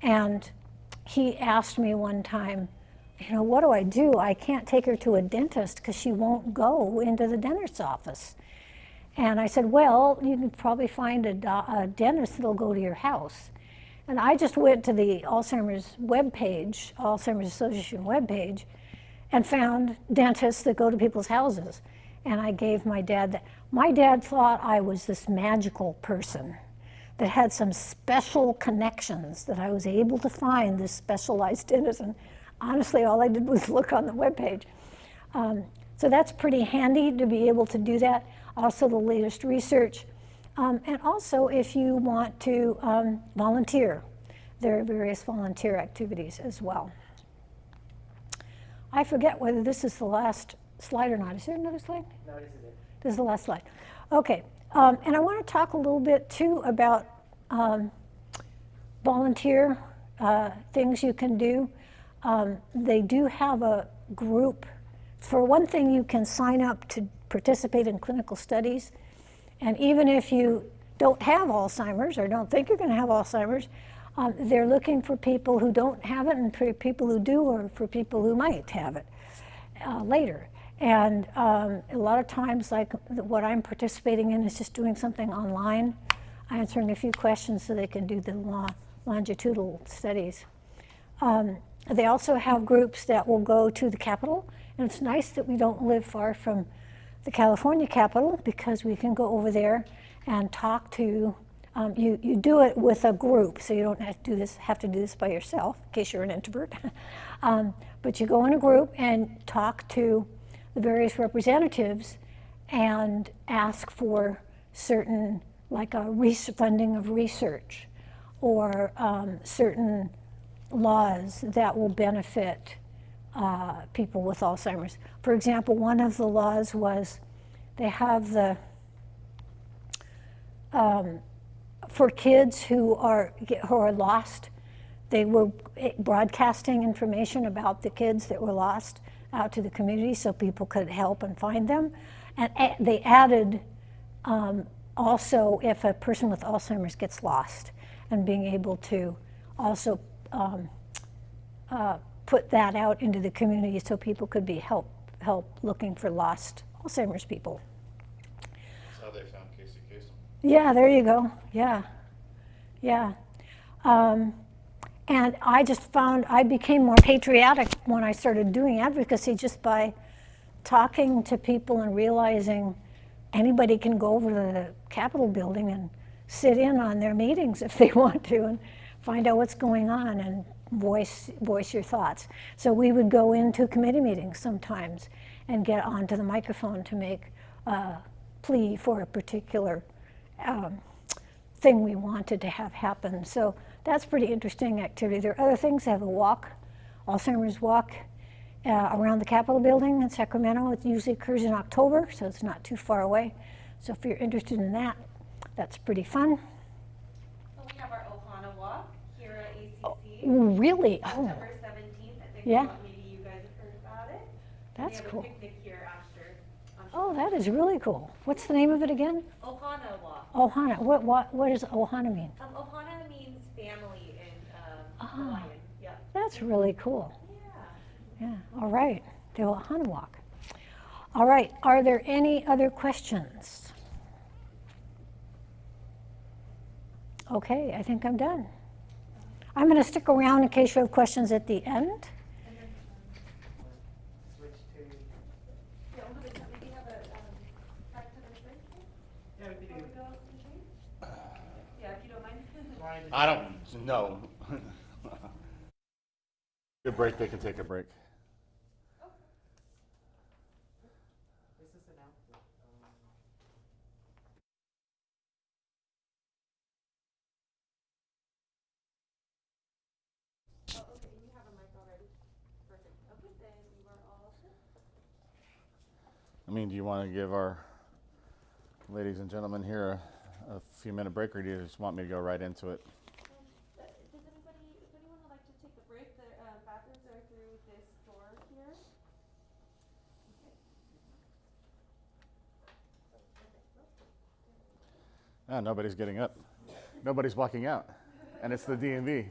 and he asked me one time, you know, what do? I can't take her to a dentist because she won't go into the dentist's office. And I said, well, you can probably find a dentist that'll go to your house. And I just went to the Alzheimer's webpage, Alzheimer's Association webpage, and found dentists that go to people's houses. And I gave my dad that. My dad thought I was this magical person that had some special connections, that I was able to find this specialized dentist. And honestly, all I did was look on the webpage. So that's pretty handy to be able to do that. Also the latest research. And also if you want to volunteer, there are various volunteer activities as well. I forget whether this is the last slide or not. Is there another slide? No, this is it. This is the last slide. Okay, and I want to talk a little bit too about volunteer things you can do. They do have a group. For one thing, you can sign up to participate in clinical studies. And even if you don't have Alzheimer's or don't think you're going to have Alzheimer's, they're looking for people who don't have it and for people who do, or for people who might have it later. And a lot of times, like what I'm participating in is just doing something online, answering a few questions so they can do the longitudinal studies. They also have groups that will go to the Capitol, and it's nice that we don't live far from the California Capitol, because we can go over there and talk to, you do it with a group, so you don't have to do this by yourself, in case you're an introvert. But you go in a group and talk to the various representatives and ask for certain, like a funding of research, or certain laws that will benefit people with Alzheimer's. For example, one of the laws was they have the, for kids who are lost, they were broadcasting information about the kids that were lost out to the community so people could help and find them. And they added also if a person with Alzheimer's gets lost, and being able to also put that out into the community so people could be help looking for lost Alzheimer's people. That's how they found Casey Kasem. Yeah, there you go. Yeah, yeah. And I just found I became more patriotic when I started doing advocacy, just by talking to people and realizing anybody can go over to the Capitol building and sit in on their meetings if they want to, and find out what's going on and voice your thoughts. So we would go into committee meetings sometimes and get onto the microphone to make a plea for a particular thing we wanted to have happen. So that's pretty interesting activity. There are other things. They have a walk, Alzheimer's walk, around the Capitol building in Sacramento. It usually occurs in October, so it's not too far away. So if you're interested in that, that's pretty fun. So we have our Ohana Walk here at ACC. Really? Oh, September 17th. I think Yeah. maybe you guys have heard about it. that's cool. We have a picnic here after. Oh, that is really cool. What's the name of it again? Ohana Walk. Ohana. What does Ohana mean? Ohana means family in Ah. Hawaiian. Yeah. That's really cool. Yeah. Yeah, all right. The Ohana Walk. All right, are there any other questions? Okay, I think I'm done. I'm going to stick around in case you have questions at the end. Switch to, Yeah, a little bit, maybe have a, 5 to 10 break here? yeah, we Before could we do. go to the train? Yeah, if you don't mind. Wanted to I do- don't know. Good break, they can take a break. This is an outfit. Oh, okay, you have a mic already. Perfect. Okay, then you are all set. I mean, do you want to give our ladies and gentlemen here a few minute break, or do you just want me to go right into it? Does anybody, if anyone would like to take a break, the bathrooms are through this door here. Ah, nobody's getting up. Nobody's walking out. And it's the DMV.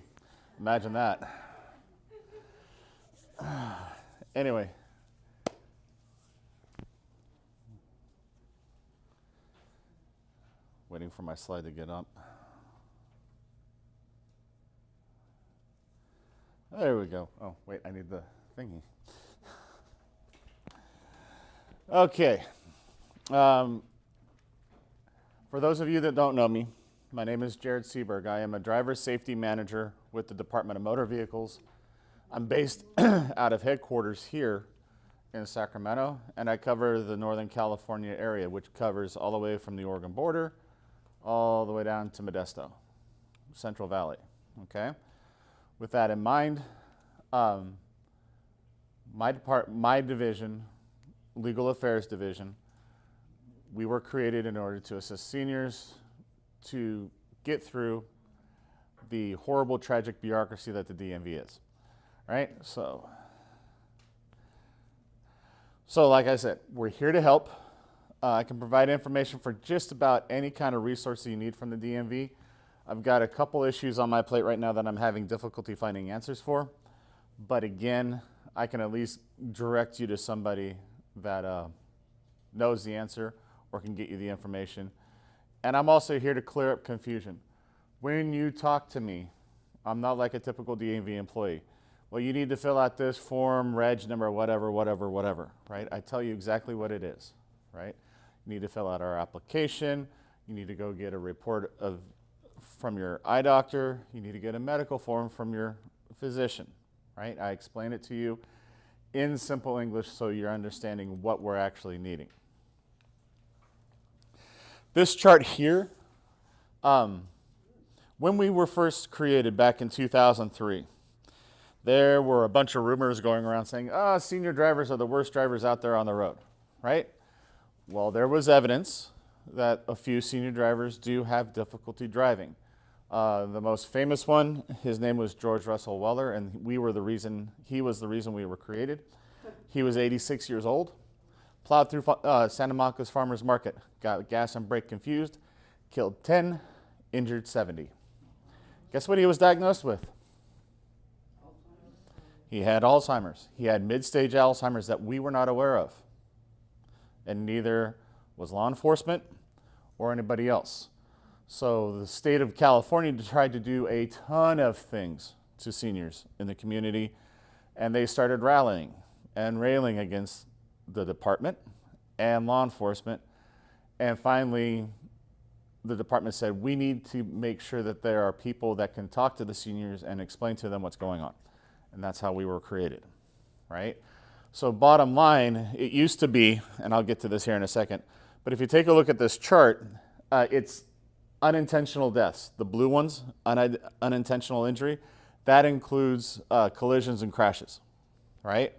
Imagine that. Anyway. Waiting for my slide to get up. There we go. Oh, wait, I need the thingy. Okay. For those of you that don't know me, my name is Jared Seberg. I am a driver safety manager with the Department of Motor Vehicles. I'm based out of headquarters here in Sacramento, and I cover the Northern California area, which covers all the way from the Oregon border all the way down to Modesto, Central Valley, okay? With that in mind, my division, Legal Affairs Division, we were created in order to assist seniors to get through the horrible, tragic bureaucracy that the DMV is, right? So like I said, we're here to help. I can provide information for just about any kind of resource that you need from the DMV. I've got a couple issues on my plate right now that I'm having difficulty finding answers for. But again, I can at least direct you to somebody that knows the answer or can get you the information. And I'm also here to clear up confusion. When you talk to me, I'm not like a typical DMV employee. Well, you need to fill out this form, reg number, whatever, right? I tell you exactly what it is, right? You need to fill out our application. You need to go get a report from your eye doctor. You need to get a medical form from your physician, right? I explain it to you in simple English so you're understanding what we're actually needing. This chart here, when we were first created back in 2003, there were a bunch of rumors going around saying, senior drivers are the worst drivers out there on the road, right? Well, there was evidence that a few senior drivers do have difficulty driving. The most famous one, his name was George Russell Weller, and he was the reason we were created. He was 86 years old, plowed through Santa Monica's Farmers Market, got gas and brake confused, killed 10, injured 70. Guess what he was diagnosed with? He had Alzheimer's. He had mid-stage Alzheimer's that we were not aware of. And neither was law enforcement or anybody else. So the state of California tried to do a ton of things to seniors in the community, and they started rallying and railing against the department and law enforcement. And finally, the department said, we need to make sure that there are people that can talk to the seniors and explain to them what's going on. And that's how we were created, right? So bottom line, it used to be, and I'll get to this here in a second, but if you take a look at this chart, it's unintentional deaths. The blue ones, unintentional injury, that includes collisions and crashes, right?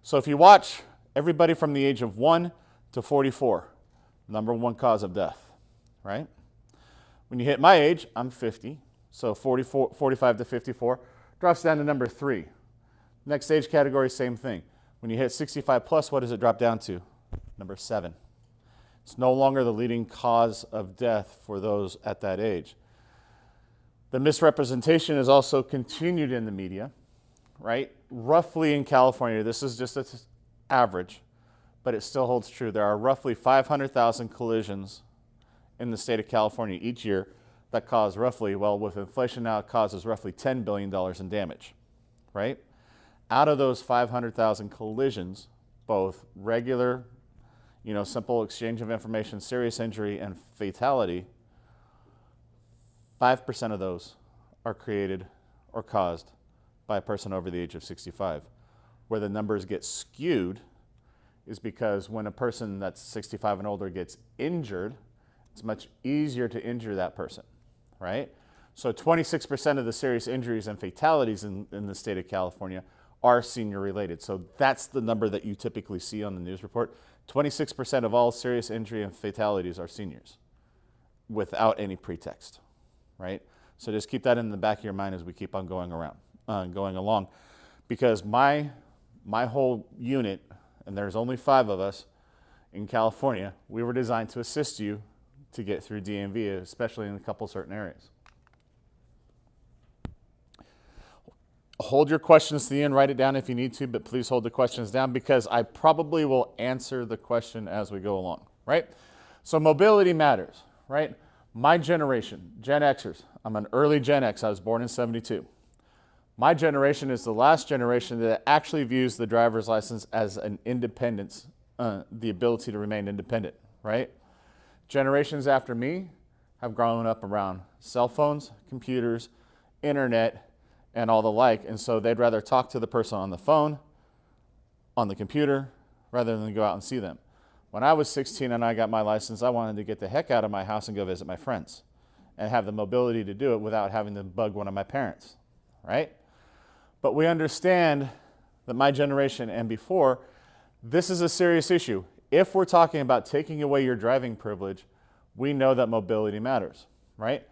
So if you watch everybody from the age of 1 to 44, number one cause of death, right? When you hit my age, I'm 50, so 45 to 54, drops down to number 3. Next age category, same thing. When you hit 65 plus, what does it drop down to? Number 7. It's no longer the leading cause of death for those at that age. The misrepresentation is also continued in the media, right? Roughly in California, this is just an average, but it still holds true. There are roughly 500,000 collisions in the state of California each year. that cause roughly, well, with inflation now, it causes roughly $10 billion in damage, right? Out of those 500,000 collisions, both regular, simple exchange of information, serious injury, and fatality, 5% of those are created or caused by a person over the age of 65. Where the numbers get skewed is because when a person that's 65 and older gets injured, it's much easier to injure that person, right? So 26% of the serious injuries and fatalities in the state of California are senior related. So that's the number that you typically see on the news report. 26% of all serious injury and fatalities are seniors without any pretext, right? So just keep that in the back of your mind as we keep on going along, because my whole unit, and there's only 5 of us in California, we were designed to assist you to get through DMV, especially in a couple certain areas. Hold your questions to the end, write it down if you need to, but please hold the questions down because I probably will answer the question as we go along, right? So mobility matters, right? My generation, Gen Xers, I'm an early Gen X, I was born in 72. My generation is the last generation that actually views the driver's license as an independence, the ability to remain independent, right? Generations after me have grown up around cell phones, computers, internet, and all the like, and so they'd rather talk to the person on the phone, on the computer, rather than go out and see them. When I was 16 and I got my license, I wanted to get the heck out of my house and go visit my friends and have the mobility to do it without having to bug one of my parents, right? But we understand that my generation and before, this is a serious issue. If we're talking about taking away your driving privilege, we know that mobility matters, right?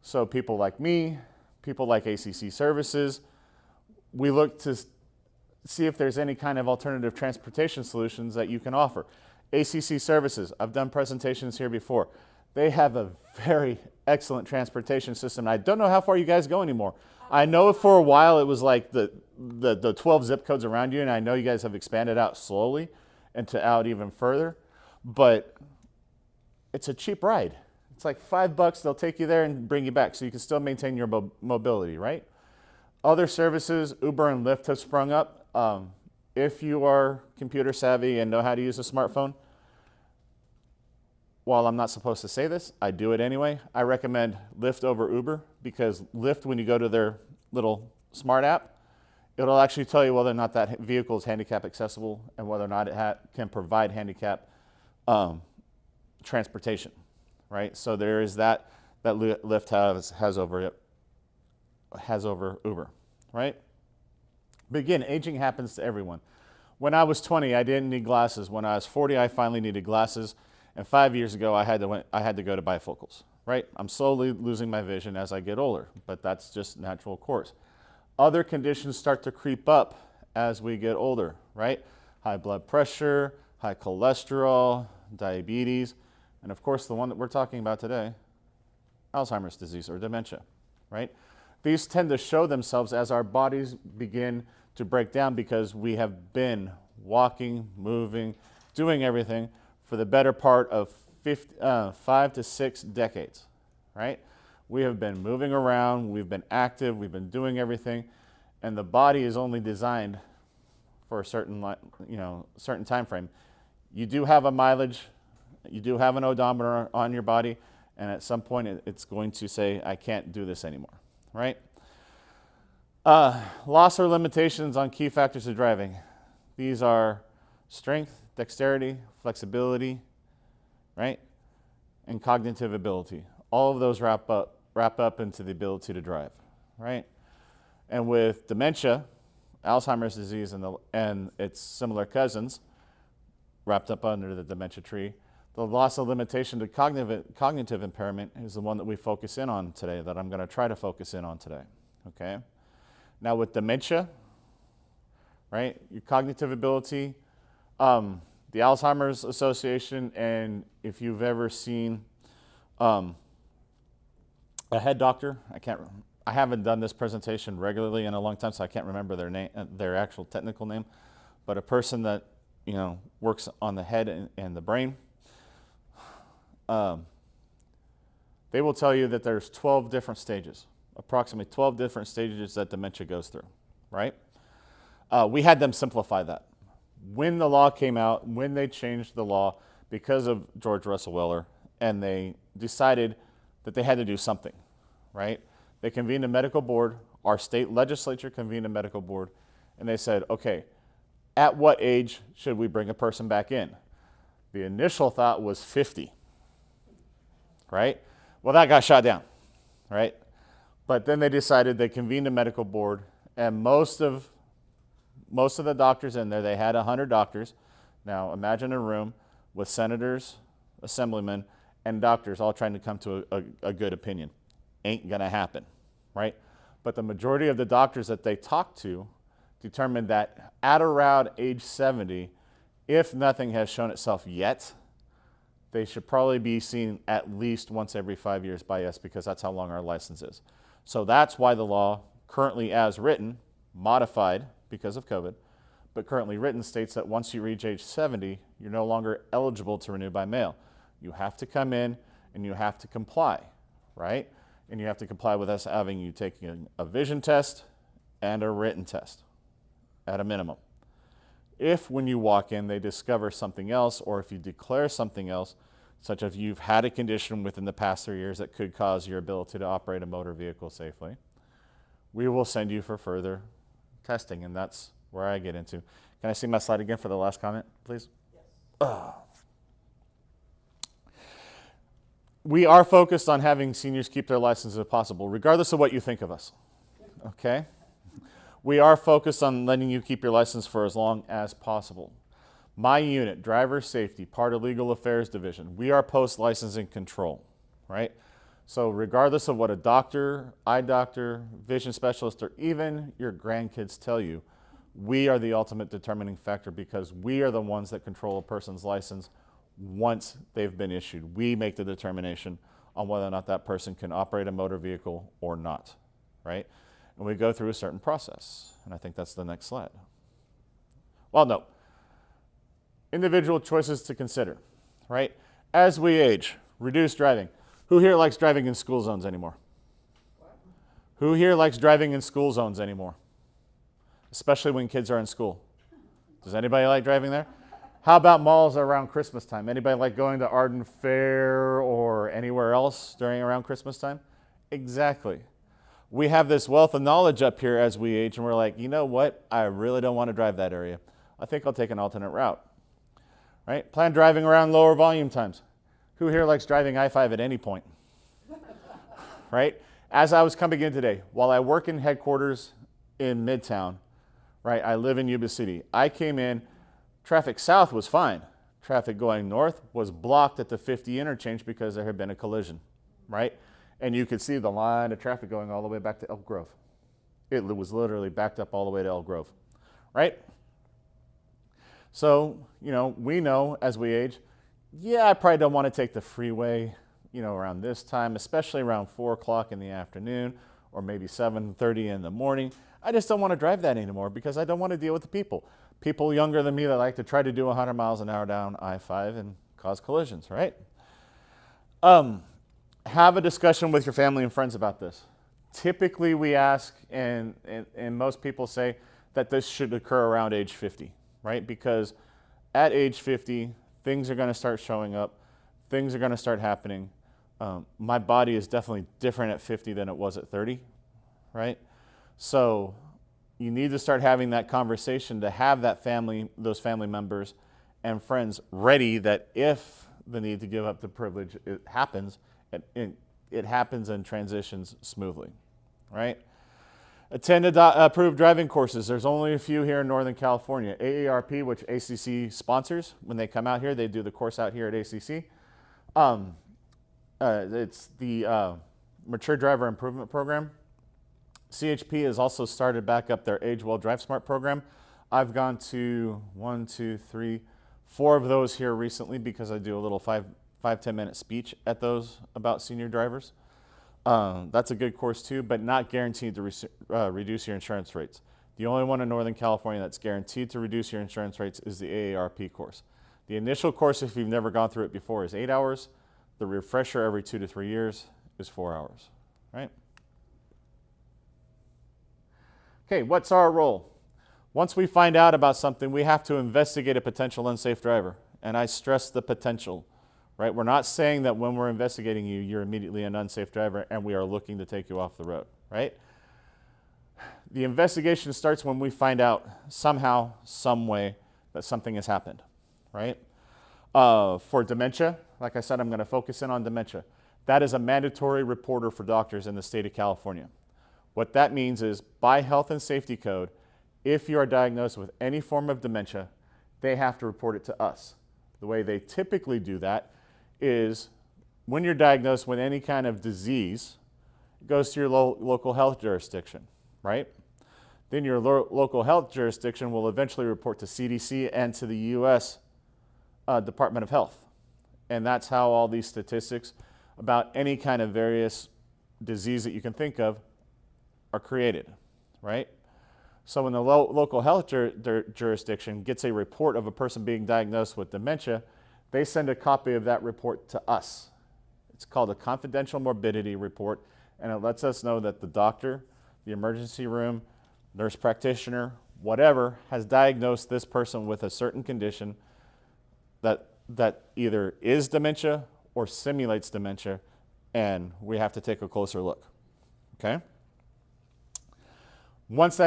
So people like me, people like ACC Services, we look to see if there's any kind of alternative transportation solutions that you can offer. ACC Services, I've done presentations here before. They have a very excellent transportation system. I don't know how far you guys go anymore. I know for a while it was like the 12 zip codes around you, and I know you guys have expanded out slowly and to out even further, but it's a cheap ride. It's like $5, they'll take you there and bring you back so you can still maintain your mobility, right? Other services, Uber and Lyft have sprung up. If you are computer savvy and know how to use a smartphone, while I'm not supposed to say this, I do it anyway. I recommend Lyft over Uber because Lyft, when you go to their little smart app, it'll actually tell you whether or not that vehicle is handicap accessible and whether or not it can provide handicap transportation, right? So there is that Lyft has over Uber, right? But again, aging happens to everyone. When I was 20, I didn't need glasses. When I was 40, I finally needed glasses. And 5 years ago, I had to go to bifocals, right? I'm slowly losing my vision as I get older, but that's just natural course. Other conditions start to creep up as we get older, right? High blood pressure, high cholesterol, diabetes, and of course, the one that we're talking about today, Alzheimer's disease or dementia, right? These tend to show themselves as our bodies begin to break down because we have been walking, moving, doing everything for the better part of 5 to 6 decades, right? We have been moving around, we've been active, we've been doing everything, and the body is only designed for a certain time frame. You do have a mileage, you do have an odometer on your body, and at some point it's going to say, I can't do this anymore, right? Loss or limitations on key factors of driving. These are strength, dexterity, flexibility, right? And cognitive ability. All of those wrap up into the ability to drive, right? And with dementia, Alzheimer's disease and its similar cousins, wrapped up under the dementia tree, the loss of limitation to cognitive impairment is the one that we focus in on today, that I'm going to try to focus in on today, okay? Now with dementia, right, your cognitive ability, the Alzheimer's Association, and if you've ever seen a head doctor, I haven't done this presentation regularly in a long time, so I can't remember their actual technical name, but a person that works on the head and the brain. they will tell you that there's 12 different stages, approximately 12 different stages that dementia goes through, right? We had them simplify that. When the law came out, when they changed the law because of George Russell Weller, and they decided that they had to do something, right? They convened a medical board, our state legislature convened a medical board, and they said, okay, at what age should we bring a person back in? The initial thought was 50, right? Well, that got shot down, right? But then they decided, they convened a medical board, and most of the doctors in there, they had 100 doctors. Now imagine a room with senators, assemblymen, and doctors all trying to come to a good opinion. Ain't gonna happen, right? But the majority of the doctors that they talked to determined that at around age 70, if nothing has shown itself yet, they should probably be seen at least once every 5 years by us, because that's how long our license is. So that's why the law currently as written, modified because of COVID, but currently written states that once you reach age 70, you're no longer eligible to renew by mail. You have to come in and you have to comply, right? And you have to comply with us having you taking a vision test and a written test at a minimum. If when you walk in they discover something else, or if you declare something else, such as you've had a condition within the past 3 years that could cause your ability to operate a motor vehicle safely, we will send you for further testing, and that's where I get into. Can I see my slide again for the last comment, please? Yes. We are focused on having seniors keep their licenses if possible, regardless of what you think of us, okay? We are focused on letting you keep your license for as long as possible. My unit, driver safety, part of legal affairs division, we are post-licensing control, right? So regardless of what a doctor, eye doctor, vision specialist, or even your grandkids tell you, we are the ultimate determining factor, because we are the ones that control a person's license once they've been issued. We make the determination on whether or not that person can operate a motor vehicle or not, right? And we go through a certain process, and I think that's the next slide. Well, no. Individual choices to consider, right? As we age, reduce driving. Who here likes driving in school zones anymore? Who here likes driving in school zones anymore? Especially when kids are in school. Does anybody like driving there? How about malls around Christmas time? Anybody like going to Arden Fair or anywhere else around Christmas time? Exactly. We have this wealth of knowledge up here as we age, and we're like, you know what? I really don't want to drive that area. I think I'll take an alternate route, right? Plan driving around lower volume times. Who here likes driving I-5 at any point? Right? As I was coming in today, while I work in headquarters in Midtown, right, I live in Yuba City. I came in, traffic south was fine. Traffic going north was blocked at the 50 interchange because there had been a collision, right? And you could see the line of traffic going all the way back to Elk Grove. It was literally backed up all the way to Elk Grove, right? So, you know, we know as we age, yeah, I probably don't want to take the freeway, you know, around this time, especially around 4 o'clock in the afternoon or maybe 7:30 in the morning. I just don't want to drive that anymore because I don't want to deal with the people. People younger than me that like to try to do 100 miles an hour down I-5 and cause collisions, right? Have a discussion with your family and friends about this. Typically we ask, and most people say that this should occur around age 50, right? Because at age 50, things are going to start showing up. Things are going to start happening. My body is definitely different at 50 than it was at 30, right? So you need to start having that conversation to have that family, those family members and friends ready that if the need to give up the privilege it happens, it happens and transitions smoothly, right? Attend approved driving courses. There's only a few here in Northern California. AARP, which ACC sponsors, when they come out here, they do the course out here at ACC. It's the Mature Driver Improvement Program. CHP has also started back up their Age Well Drive Smart program. I've gone to 1, 2, 3, 4 of those here recently because I do a little 5-10 minute speech at those about senior drivers. That's a good course too, but not guaranteed to reduce your insurance rates. The only one in Northern California that's guaranteed to reduce your insurance rates is the AARP course. The initial course, if you've never gone through it before, is 8 hours. The refresher every 2 to 3 years is 4 hours, right? Okay, what's our role? Once we find out about something, we have to investigate a potential unsafe driver. And I stress the potential, right? We're not saying that when we're investigating you, you're immediately an unsafe driver and we are looking to take you off the road, right? The investigation starts when we find out somehow, some way that something has happened, right? For dementia, like I said, I'm going to focus in on dementia. That is a mandatory reporter for doctors in the state of California. What that means is, by health and safety code, if you are diagnosed with any form of dementia, they have to report it to us. The way they typically do that is when you're diagnosed with any kind of disease, it goes to your local health jurisdiction, right? Then your local health jurisdiction will eventually report to CDC and to the U.S. Department of Health. And that's how all these statistics about any kind of various disease that you can think of are created, right? So when the local health jurisdiction gets a report of a person being diagnosed with dementia, they send a copy of that report to us. It's called a confidential morbidity report, and it lets us know that the doctor, the emergency room, nurse practitioner, whatever, has diagnosed this person with a certain condition that either is dementia or simulates dementia, and we have to take a closer look, okay? Once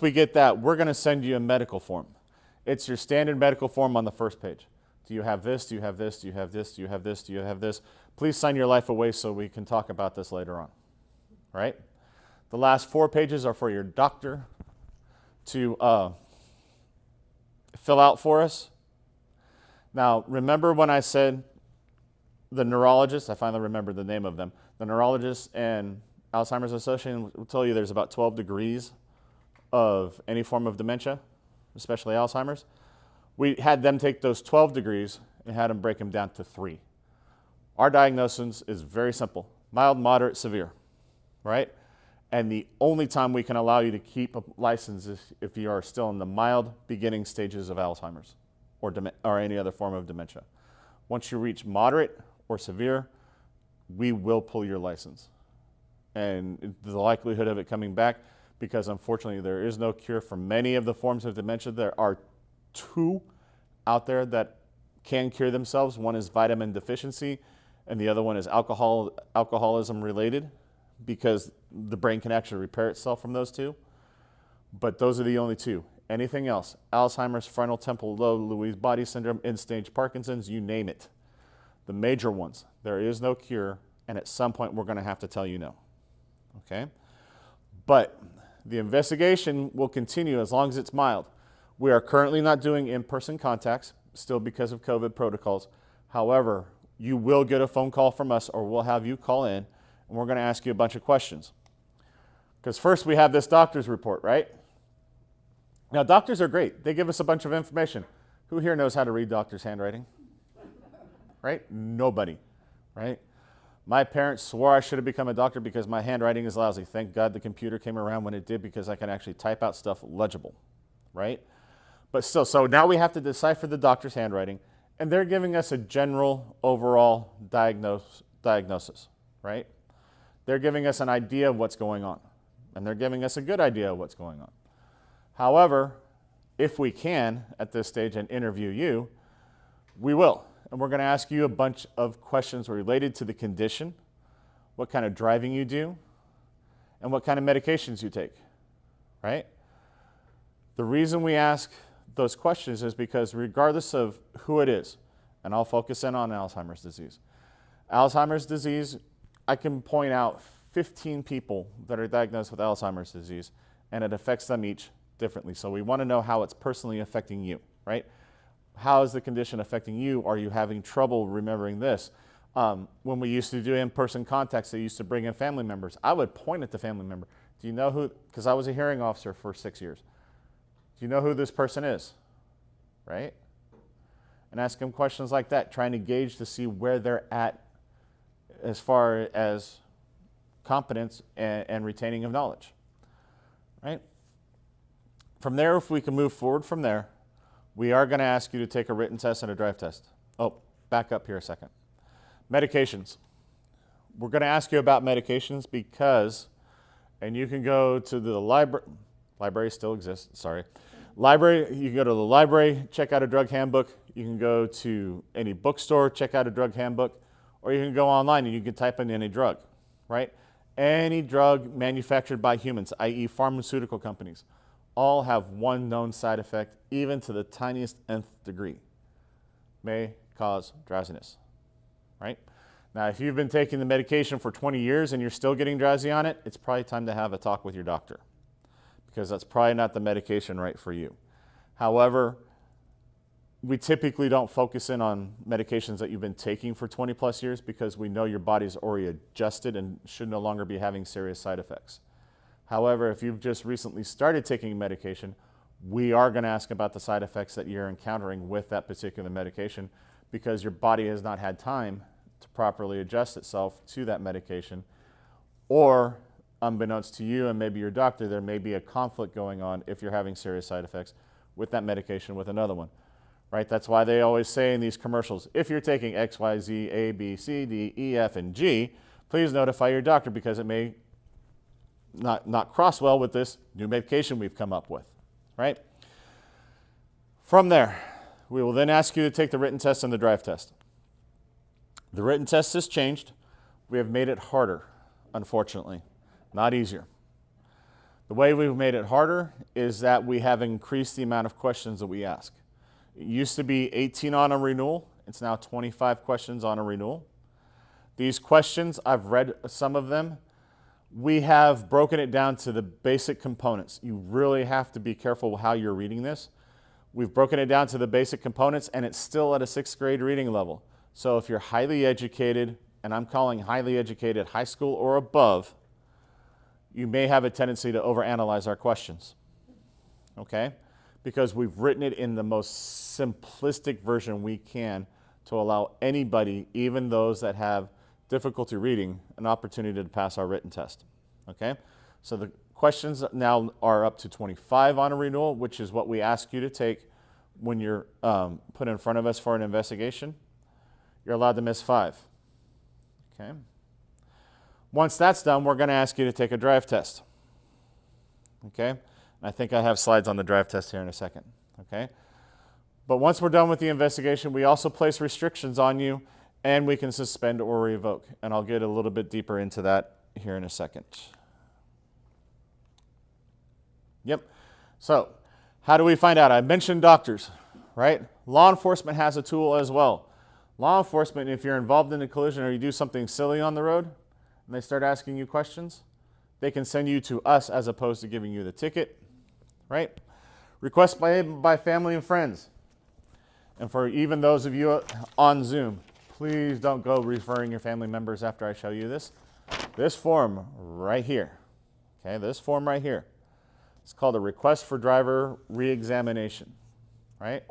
we get that, we're going to send you a medical form. It's your standard medical form on the first page. Do you have this? Do you have this? Do you have this? Do you have this? Do you have this? Please sign your life away so we can talk about this later on, right? The last 4 pages are for your doctor to fill out for us. Now, remember when I said the neurologist, I finally remembered the name of them, the neurologist and Alzheimer's Association will tell you there's about 12 degrees of any form of dementia, especially Alzheimer's. We had them take those 12 degrees and had them break them down to 3. Our diagnosis is very simple: mild, moderate, severe, right? And the only time we can allow you to keep a license is if you are still in the mild beginning stages of Alzheimer's or any other form of dementia. Once you reach moderate or severe, we will pull your license. And the likelihood of it coming back, because unfortunately there is no cure for many of the forms of dementia. There are 2 out there that can cure themselves. One is vitamin deficiency, and the other one is alcoholism related, because the brain can actually repair itself from those 2. But those are the only 2. Anything else, Alzheimer's, frontal temporal lobe, Lewy body syndrome, end-stage Parkinson's, you name it. The major ones, there is no cure, and at some point we're going to have to tell you no. Okay? But the investigation will continue as long as it's mild. We are currently not doing in-person contacts, still because of COVID protocols. However, you will get a phone call from us, or we'll have you call in, and we're going to ask you a bunch of questions. Because first we have this doctor's report, right? Now, doctors are great. They give us a bunch of information. Who here knows how to read doctor's handwriting? Right? Nobody, right? My parents swore I should have become a doctor because my handwriting is lousy. Thank God the computer came around when it did, because I can actually type out stuff legible, right? But still, so now we have to decipher the doctor's handwriting, and they're giving us a general overall diagnosis, right? They're giving us an idea of what's going on, and they're giving us a good idea of what's going on. However, if we can, at this stage, and interview you, we will. And we're going to ask you a bunch of questions related to the condition, what kind of driving you do, and what kind of medications you take, right? The reason we ask those questions is because regardless of who it is, and I'll focus in on Alzheimer's disease. Alzheimer's disease, I can point out 15 people that are diagnosed with Alzheimer's disease, and it affects them each differently. So we want to know how it's personally affecting you, right? How is the condition affecting you? Are you having trouble remembering this? When we used to do in-person contacts, they used to bring in family members. I would point at the family member. Do you know who, because I was a hearing officer for 6 years. Do you know who this person is, right? And ask them questions like that, trying to gauge to see where they're at as far as competence and retaining of knowledge, right? From there, if we can move forward from there, we are going to ask you to take a written test and a drive test. Oh, back up here a second. Medications. we're going to ask you about medications because, and you can go to the library still exists, sorry. Library, you can go to the library, check out a drug handbook. You can go to any bookstore, check out a drug handbook, or you can go online and you can type in any drug, right? Any drug manufactured by humans, i.e. pharmaceutical companies, all have one known side effect, even to the tiniest nth degree. May cause drowsiness, right? Now, if you've been taking the medication for 20 years and you're still getting drowsy on it, it's probably time to have a talk with your doctor because that's probably not the medication right for you. However, we typically don't focus in on medications that you've been taking for 20 plus years because we know your body's already adjusted and should no longer be having serious side effects. However, if you've just recently started taking medication, we are going to ask about the side effects that you're encountering with that particular medication because your body has not had time to properly adjust itself to that medication, or unbeknownst to you and maybe your doctor, there may be a conflict going on if you're having serious side effects with that medication with another one, right? That's why they always say in these commercials, if you're taking X, Y, Z, A, B, C, D, E, F, and G, please notify your doctor because it may not cross well with this new medication we've come up with, right? From there, we will then ask you to take the written test and the drive test. The written test has changed. We have made it harder, unfortunately, not easier. The way we've made it harder is that we have increased the amount of questions that we ask. It used to be 18 on a renewal. It's now 25 questions on a renewal. These questions, I've read some of them. We have broken it down to the basic components. You really have to be careful how you're reading this. We've broken it down to the basic components, and it's still at a 6th grade reading level. So if you're highly educated, and I'm calling highly educated high school or above, you may have a tendency to overanalyze our questions, okay? Because we've written it in the most simplistic version we can to allow anybody, even those that have difficulty reading, an opportunity to pass our written test, okay? So the questions now are up to 25 on a renewal, which is what we ask you to take when you're put in front of us for an investigation. You're allowed to miss 5, okay? Once that's done, we're going to ask you to take a drive test, okay? And I think I have slides on the drive test here in a second, okay? But once we're done with the investigation, we also place restrictions on you, and we can suspend or revoke. And I'll get a little bit deeper into that here in a second. Yep. So how do we find out? I mentioned doctors, right? Law enforcement has a tool as well. Law enforcement, if you're involved in a collision or you do something silly on the road and they start asking you questions, they can send you to us as opposed to giving you the ticket, right? Requests by family and friends. And for even those of you on Zoom, please don't go referring your family members after I show you this. This form right here, okay, this form right here, it's called a request for driver reexamination, right?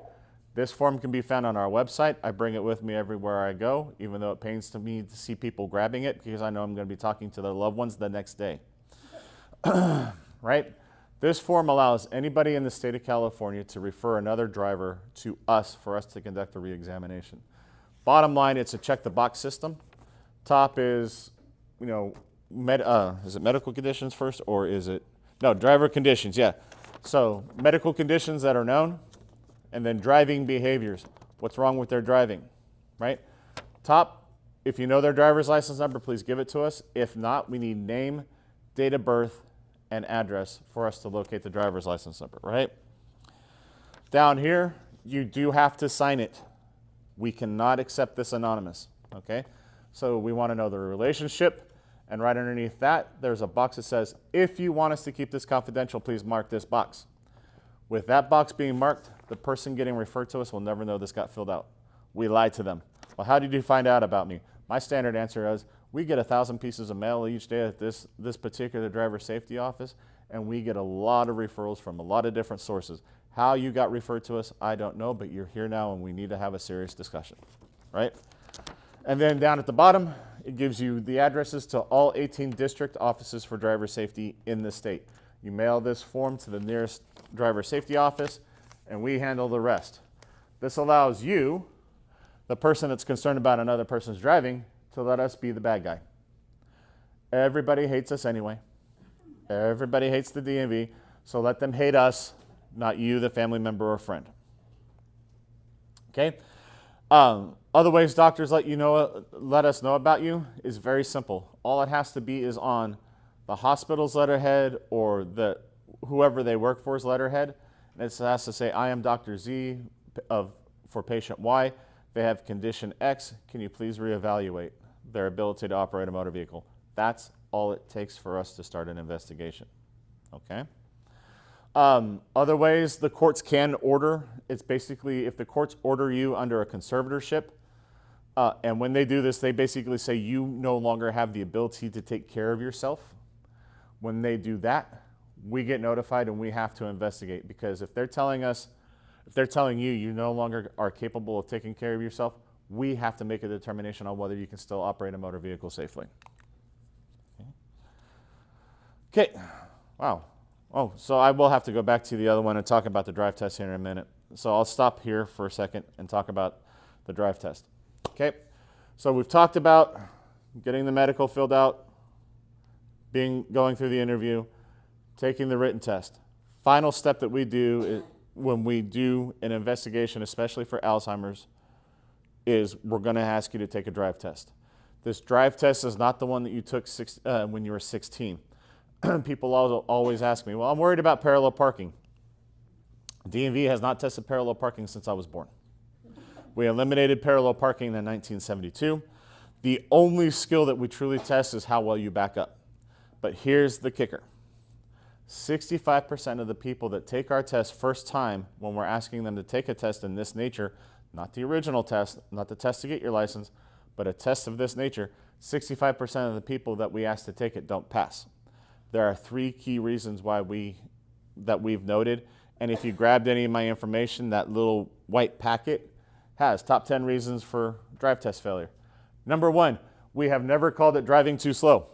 This form can be found on our website. I bring it with me everywhere I go, even though it pains to me to see people grabbing it because I know I'm going to be talking to their loved ones the next day, right? This form allows anybody in the state of California to refer another driver to us for us to conduct a reexamination. Bottom line, it's a check the box system. Top is, you know, is it medical conditions first or is it, no, driver conditions, yeah. So medical conditions that are known, and then driving behaviors. What's wrong with their driving, right? Top, if you know their driver's license number, please give it to us. If not, we need name, date of birth, and address for us to locate the driver's license number, right? Down here, you do have to sign it. We cannot accept this anonymous, okay? So we want to know the relationship, and right underneath that, there's a box that says, if you want us to keep this confidential, please mark this box. With that box being marked, the person getting referred to us will never know this got filled out. We lied to them. Well, how did you find out about me? My standard answer is, we get 1,000 pieces of mail each day at this particular driver safety office, and we get a lot of referrals from a lot of different sources. How you got referred to us, I don't know, but you're here now and we need to have a serious discussion, right? And then down at the bottom, it gives you the addresses to all 18 district offices for driver safety in the state. You mail this form to the nearest driver safety office, and we handle the rest. This allows you, the person that's concerned about another person's driving, to let us be the bad guy. Everybody hates us anyway. Everybody hates the DMV, so let them hate us, not you, the family member or friend. Okay? Other ways doctors let us know about you is very simple. All it has to be is on the hospital's letterhead or whoever they work for's letterhead. And it has to say, I am Dr. Z for patient Y. They have condition X. Can you please reevaluate their ability to operate a motor vehicle? That's all it takes for us to start an investigation. Okay? Other ways the courts can order, it's basically if the courts order you under a conservatorship, and when they do this, they basically say you no longer have the ability to take care of yourself. When they do that, we get notified and we have to investigate, because if they're telling you you no longer are capable of taking care of yourself, we have to make a determination on whether you can still operate a motor vehicle safely. Okay. Wow. Oh, so I will have to go back to the other one and talk about the drive test here in a minute. So I'll stop here for a second and talk about the drive test. Okay. So we've talked about getting the medical filled out, going through the interview, taking the written test. Final step that we do is, when we do an investigation, especially for Alzheimer's, is we're going to ask you to take a drive test. This drive test is not the one that you took when you were 16. People always ask me, well, I'm worried about parallel parking. DMV has not tested parallel parking since I was born. We eliminated parallel parking in 1972. The only skill that we truly test is how well you back up. But here's the kicker. 65% of the people that take our test first time, when we're asking them to take a test in this nature, not the original test, not the test to get your license, but a test of this nature, 65% of the people that we ask to take it don't pass. There are 3 key reasons why we've noted, and if you grabbed any of my information, that little white packet has top 10 reasons for drive test failure. Number 1, we have never called it driving too slow.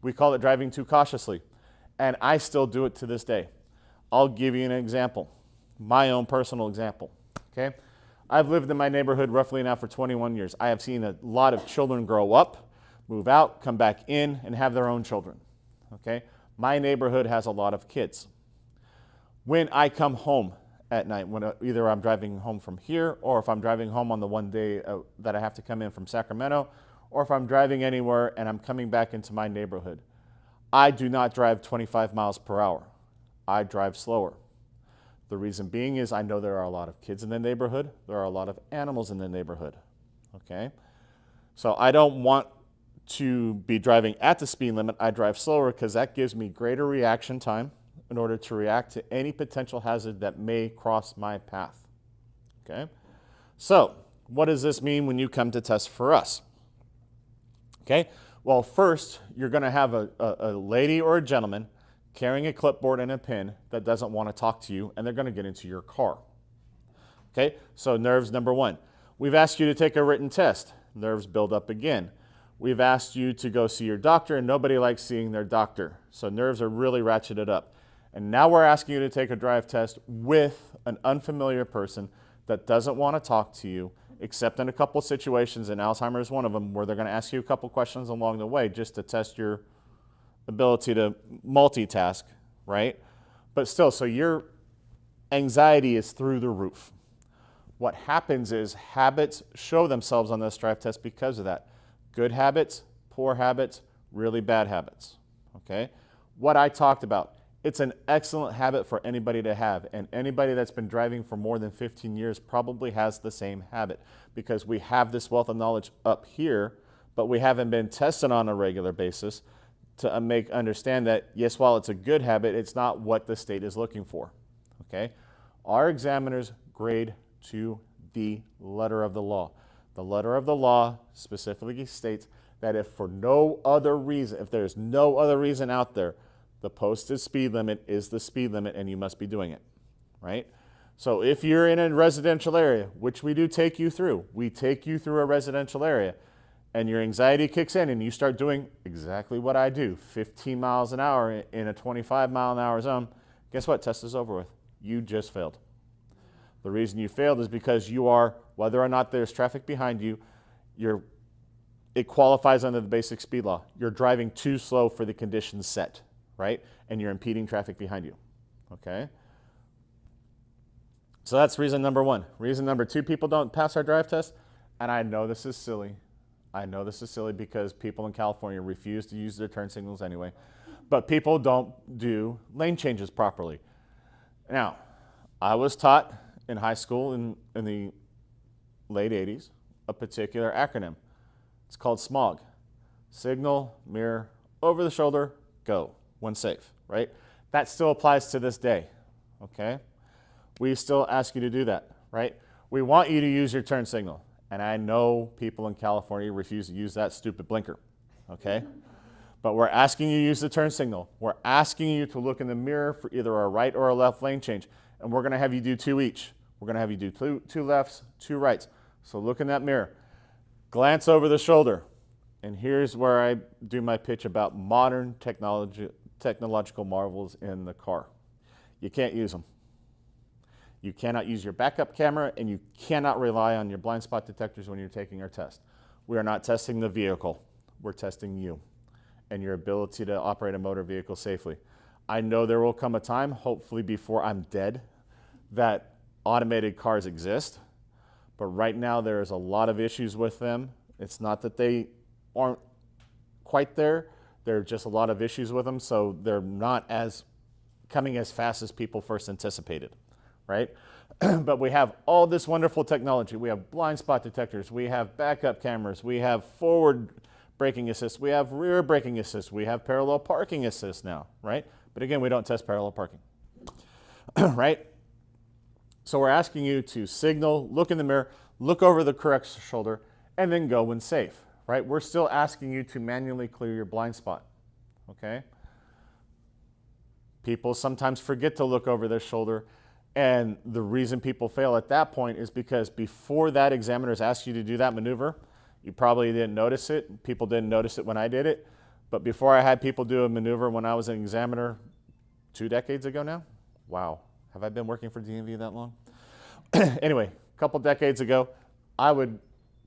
We call it driving too cautiously, and I still do it to this day. I'll give you an example, my own personal example, okay? I've lived in my neighborhood roughly now for 21 years. I have seen a lot of children grow up, move out, come back in, and have their own children, okay? My neighborhood has a lot of kids. When I come home at night, when either I'm driving home from here, or if I'm driving home on the one day that I have to come in from Sacramento, or if I'm driving anywhere and I'm coming back into my neighborhood, I do not drive 25 miles per hour. I drive slower. The reason being is I know there are a lot of kids in the neighborhood. There are a lot of animals in the neighborhood, okay? So I don't want to be driving at the speed limit. I drive slower because that gives me greater reaction time in order to react to any potential hazard that may cross my path, okay? So what does this mean when you come to test for us? Okay, well, first, you're going to have a lady or a gentleman carrying a clipboard and a pen that doesn't want to talk to you, and they're going to get into your car. Okay, so nerves number 1. We've asked you to take a written test. Nerves build up again. We've asked you to go see your doctor, and nobody likes seeing their doctor. So nerves are really ratcheted up. And now we're asking you to take a drive test with an unfamiliar person that doesn't want to talk to you, except in a couple situations, and Alzheimer's is one of them, where they're going to ask you a couple questions along the way just to test your ability to multitask, right? But still, so your anxiety is through the roof. What happens is habits show themselves on this drive test because of that. Good habits, poor habits, really bad habits, okay? What I talked about, it's an excellent habit for anybody to have, and anybody that's been driving for more than 15 years probably has the same habit, because we have this wealth of knowledge up here, but we haven't been tested on a regular basis to understand that, yes, while it's a good habit, it's not what the state is looking for, okay? Our examiners grade to the letter of the law. The letter of the law specifically states that if for no other reason, if there's no other reason out there, the posted speed limit is the speed limit and you must be doing it, right? So if you're in a residential area, which we do take you through, we take you through a residential area, and your anxiety kicks in and you start doing exactly what I do, 15 miles an hour in a 25 mile an hour zone, guess what? Test is over with. You just failed. The reason you failed is because you are, whether or not there's traffic behind you, you're it qualifies under the basic speed law. You're driving too slow for the conditions set, right? And you're impeding traffic behind you, okay? So that's reason number one. Reason number two, people don't pass our drive test. And I know this is silly. I know this is silly because people in California refuse to use their turn signals anyway. But people don't do lane changes properly. Now, I was taught in high school in the late 80s a particular acronym. It's called SMOG. Signal, mirror, over the shoulder, go, when safe, right? That still applies to this day, okay? We still ask you to do that, right? We want you to use your turn signal. And I know people in California refuse to use that stupid blinker, okay? But we're asking you to use the turn signal. We're asking you to look in the mirror for either a right or a left lane change. And we're gonna have you do two each. We're gonna have you do two lefts, two rights. So look in that mirror, glance over the shoulder. And here's where I do my pitch about modern technological marvels in the car. You can't use them. You cannot use your backup camera, and you cannot rely on your blind spot detectors when you're taking our test. We are not testing the vehicle. We're testing you and your ability to operate a motor vehicle safely. I know there will come a time, hopefully before I'm dead, that automated cars exist. But right now, there is a lot of issues with them. It's not that they aren't quite there. There are just a lot of issues with them, so they're not as coming as fast as people first anticipated, right? But we have all this wonderful technology. We have blind spot detectors. We have backup cameras. We have forward braking assist. We have rear braking assist. We have parallel parking assist now, right? But again, we don't test parallel parking, right? So we're asking you to signal, look in the mirror, look over the correct shoulder, and then go when safe, right? We're still asking you to manually clear your blind spot, okay? People sometimes forget to look over their shoulder, and the reason people fail at that point is because before that examiner's asked you to do that maneuver, you probably didn't notice it. People didn't notice it when I did it, but before I had people do a maneuver when I was an examiner 2 decades ago now, wow. Have I been working for DMV that long? Anyway, a couple decades ago, I would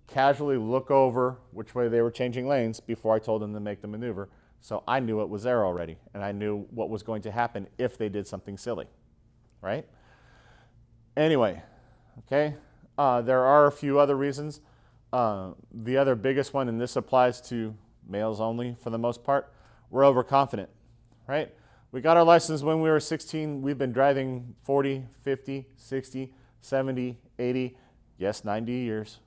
casually look over which way they were changing lanes before I told them to make the maneuver. So I knew it was there already, and I knew what was going to happen if they did something silly, right? Anyway, okay, there are a few other reasons. The other biggest one, and this applies to males only for the most part, we're overconfident, right? We got our license when we were 16. We've been driving 40, 50, 60, 70, 80, yes, 90 years.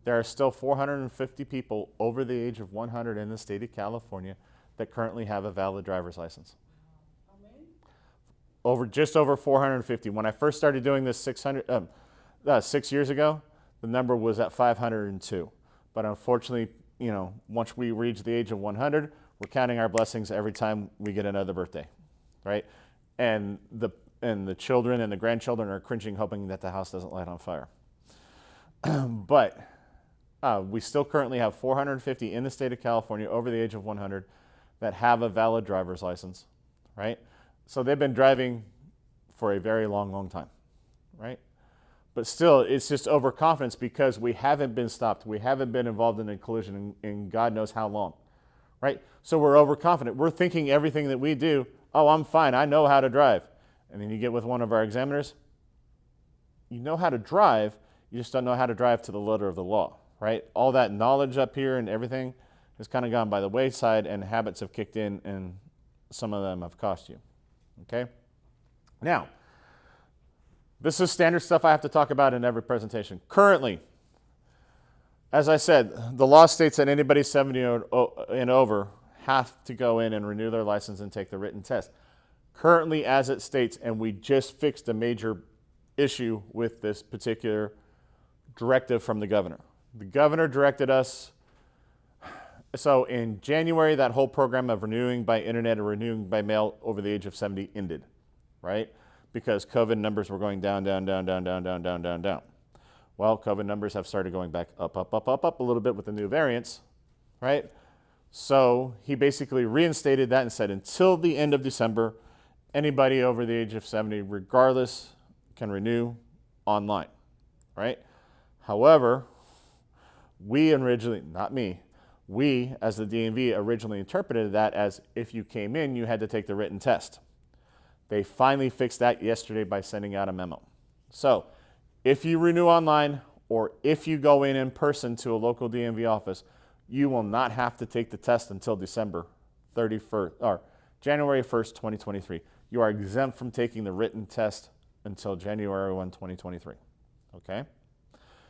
There are still 450 people over the age of 100 in the state of California that currently have a valid driver's license. How many? Just over 450. When I first started doing this 6 years ago, the number was at 502. But unfortunately, you know, once we reach the age of 100, we're counting our blessings every time we get another birthday, right? And the children and the grandchildren are cringing, hoping that the house doesn't light on fire. But we still currently have 450 in the state of California over the age of 100 that have a valid driver's license, right? So they've been driving for a very long, long time, right? But still, it's just overconfidence because we haven't been stopped. We haven't been involved in a collision in God knows how long, right? So we're overconfident. We're thinking everything that we do, oh, I'm fine, I know how to drive. And then you get with one of our examiners, you know how to drive, you just don't know how to drive to the letter of the law, right? All that knowledge up here and everything has kind of gone by the wayside, and habits have kicked in, and some of them have cost you, okay? Now, this is standard stuff I have to talk about in every presentation. Currently, as I said, the law states that anybody 70 and over have to go in and renew their license and take the written test. Currently, as it states, and we just fixed a major issue with this particular directive from the governor. The governor directed us, so in January, that whole program of renewing by internet or renewing by mail over the age of 70 ended, right? Because COVID numbers were going down, down, down, down, down, down, down, down, down. Well, COVID numbers have started going back up, up, up, up, up a little bit with the new variants, right? So he basically reinstated that and said until the end of December, anybody over the age of 70, regardless, can renew online, right? However, We originally, not me, we as the DMV originally interpreted that as if you came in, you had to take the written test. They finally fixed that yesterday by sending out a memo. So if you renew online or if you go in person to a local DMV office, you will not have to take the test until December 31st or January 1st, 2023. You are exempt from taking the written test until January 1, 2023. Okay?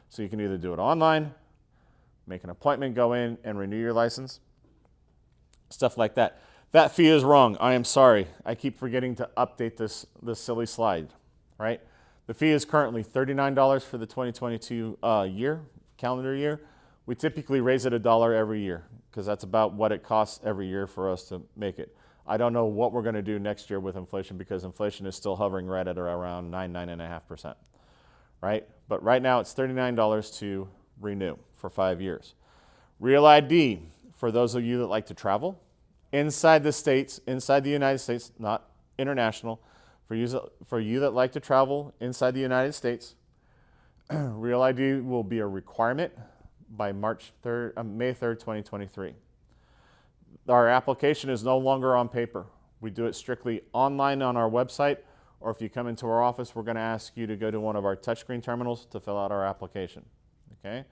So you can either do it online, make an appointment, go in and renew your license, stuff like that. That fee is wrong. I am sorry. I keep forgetting to update this silly slide, right? The fee is currently $39 for the 2022 calendar year. We typically raise it $1 every year because that's about what it costs every year for us to make it. I don't know what we're going to do next year with inflation because inflation is still hovering right at around 9.5%, right? But right now it's $39 to renew for 5 years. Real ID, for those of you that like to travel, inside the states, inside the United States, not international, for you that like to travel inside the United States, Real ID will be a requirement by May 3rd, 2023. Our application is no longer on paper. We do it strictly online on our website, or if you come into our office, we're going to ask you to go to one of our touchscreen terminals to fill out our application. Okay?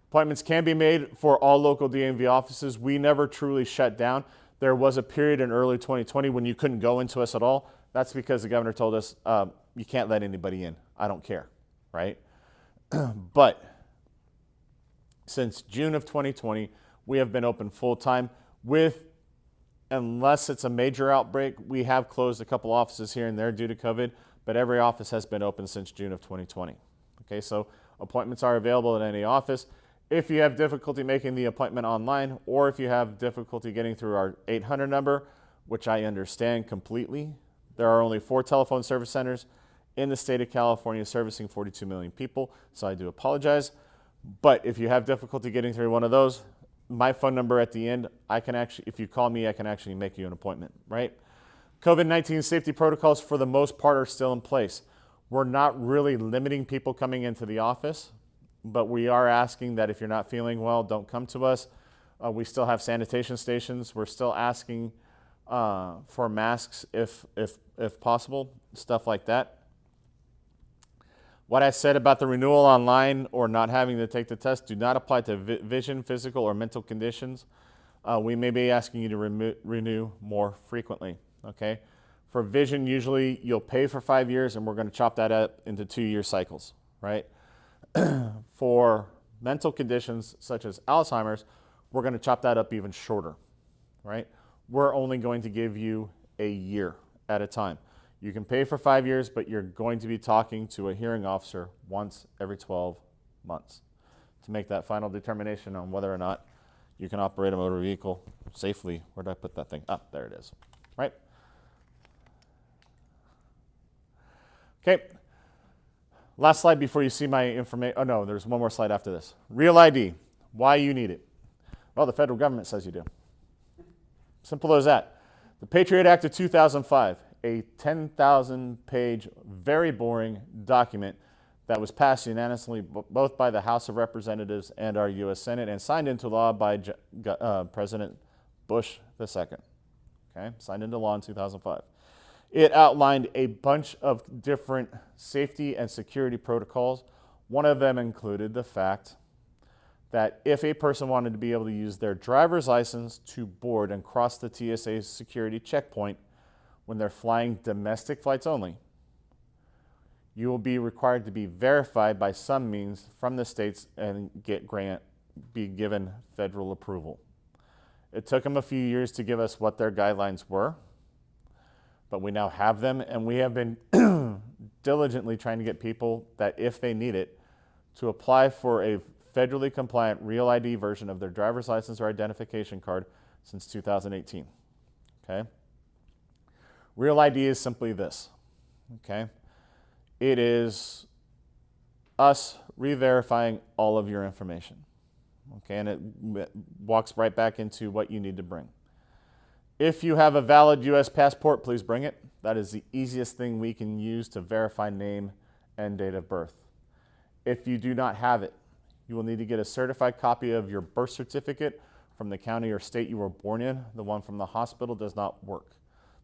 Appointments can be made for all local DMV offices. We never truly shut down. There was a period in early 2020 when you couldn't go into us at all. That's because the governor told us, you can't let anybody in. I don't care, right? But since June of 2020, we have been open full-time unless it's a major outbreak, we have closed a couple offices here and there due to COVID, but every office has been open since June of 2020. Okay, so appointments are available at any office. If you have difficulty making the appointment online, or if you have difficulty getting through our 800 number, which I understand completely, there are only 4 telephone service centers in the state of California servicing 42 million people, so I do apologize. But if you have difficulty getting through one of those, my phone number at the end, if you call me, I can actually make you an appointment, right? COVID-19 safety protocols for the most part are still in place. We're not really limiting people coming into the office, but we are asking that if you're not feeling well, don't come to us. We still have sanitation stations. We're still asking for masks if possible, stuff like that. What I said about the renewal online or not having to take the test do not apply to vision, physical, or mental conditions. We may be asking you to renew more frequently, okay? For vision, usually you'll pay for 5 years and we're going to chop that up into 2-year cycles, right? For mental conditions such as Alzheimer's, we're going to chop that up even shorter, right? We're only going to give you a year at a time. You can pay for 5 years, but you're going to be talking to a hearing officer once every 12 months to make that final determination on whether or not you can operate a motor vehicle safely. Where did I put that thing? Ah, there it is, right? Okay. Last slide before you see my information. Oh no, there's one more slide after this. Real ID, why you need it. Well, the federal government says you do. Simple as that. The Patriot Act of 2005, a 10,000-page, very boring document that was passed unanimously both by the House of Representatives and our U.S. Senate and signed into law by President Bush II. Okay, signed into law in 2005. It outlined a bunch of different safety and security protocols. One of them included the fact that if a person wanted to be able to use their driver's license to board and cross the TSA security checkpoint when they're flying domestic flights only, you will be required to be verified by some means from the states and be given federal approval. It took them a few years to give us what their guidelines were, but we now have them, and we have been diligently trying to get people that, if they need it, to apply for a federally compliant Real ID version of their driver's license or identification card since 2018. Okay? Real ID is simply this. Okay? It is us re-verifying all of your information. Okay? And it walks right back into what you need to bring. If you have a valid U.S. passport, please bring it. That is the easiest thing we can use to verify name and date of birth. If you do not have it, You will need to get a certified copy of your birth certificate from the county or state you were born in. The one from the hospital does not work.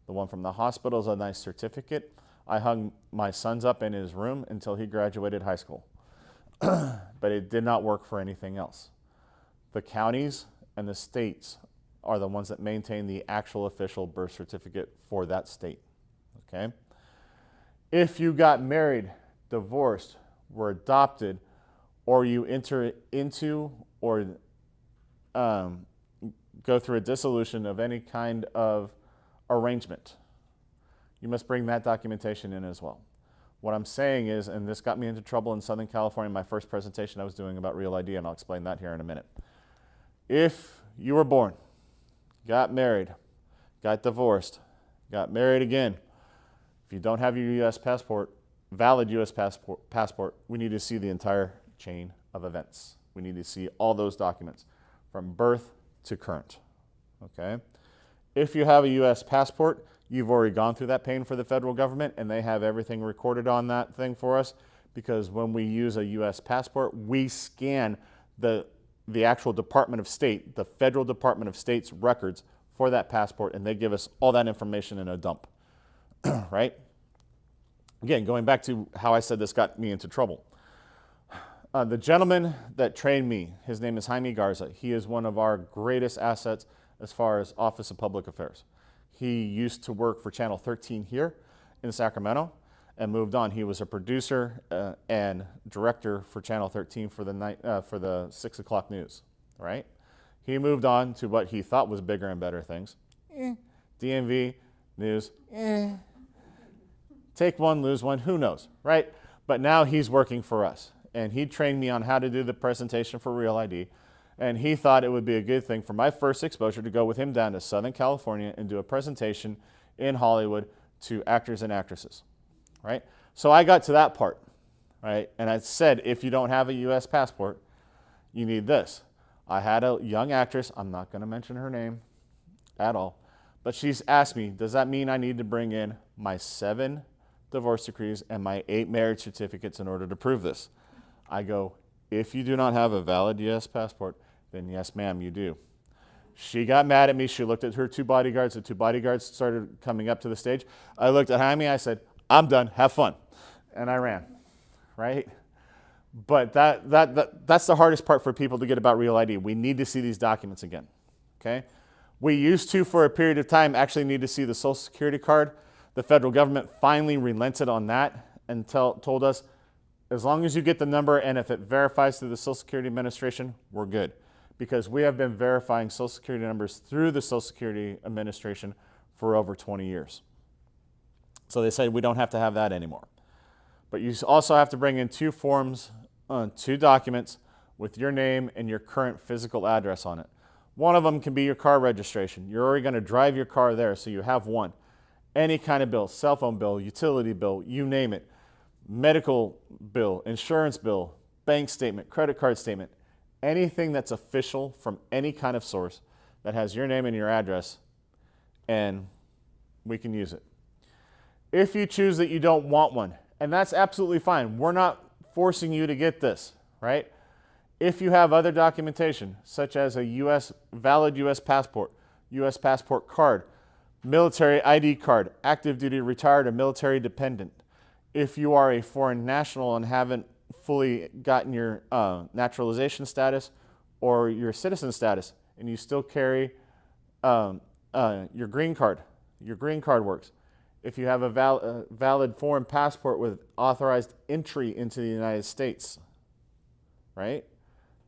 The one from the hospital is a nice certificate. I hung my son's up in his room until he graduated high school. But it did not work for anything else. The counties and the states are the ones that maintain the actual official birth certificate for that state. Okay? If you got married, divorced, were adopted, or you enter into or go through a dissolution of any kind of arrangement, you must bring that documentation in as well. What I'm saying is, and this got me into trouble in Southern California, my first presentation I was doing about Real ID, and I'll explain that here in a minute. If you were born, got married, got divorced, got married again, if you don't have your U.S. passport, valid U.S. passport, we need to see the entire chain of events. We need to see all those documents from birth to current, okay? If you have a U.S. passport, you've already gone through that pain for the federal government, and they have everything recorded on that thing for us, because when we use a U.S. passport, we scan the actual Department of State, the federal Department of State's records for that passport, and they give us all that information in a dump, right? Again, going back to how I said this got me into trouble. The gentleman that trained me, his name is Jaime Garza. He is one of our greatest assets as far as Office of Public Affairs. He used to work for Channel 13 here in Sacramento and moved on. He was a producer and director for Channel 13 for the 6 o'clock news, right? He moved on to what he thought was bigger and better things. DMV, news, take one, lose one, who knows, right? But now he's working for us. And he trained me on how to do the presentation for Real ID. And he thought it would be a good thing for my first exposure to go with him down to Southern California and do a presentation in Hollywood to actors and actresses, right? So I got to that part, right? And I said, if you don't have a U.S. passport, you need this. I had a young actress, I'm not going to mention her name at all, but she's asked me, does that mean I need to bring in my 7 divorce decrees and my 8 marriage certificates in order to prove this? I go, if you do not have a valid U.S. passport, then yes, ma'am, you do. She got mad at me. She looked at her 2 bodyguards. The 2 bodyguards started coming up to the stage. I looked at Jaime. I said, I'm done. Have fun. And I ran, right? But that's the hardest part for people to get about Real ID. We need to see these documents again, okay? We used to, for a period of time, actually need to see the Social Security card. The federal government finally relented on that and told us, as long as you get the number and if it verifies through the Social Security Administration, we're good. Because we have been verifying Social Security numbers through the Social Security Administration for over 20 years. So they said we don't have to have that anymore. But you also have to bring in 2 forms, 2 documents with your name and your current physical address on it. One of them can be your car registration. You're already going to drive your car there, so you have one. Any kind of bill, cell phone bill, utility bill, you name it. Medical bill, insurance bill, bank statement, credit card statement, anything that's official from any kind of source that has your name and your address, and we can use it. If you choose that you don't want one, and that's absolutely fine. We're not forcing you to get this, right? If you have other documentation, such as a valid U.S. passport card, military ID card, active duty retired or military dependent, if you are a foreign national and haven't fully gotten your naturalization status or your citizen status, and you still carry your green card works. If you have a valid foreign passport with authorized entry into the United States, right?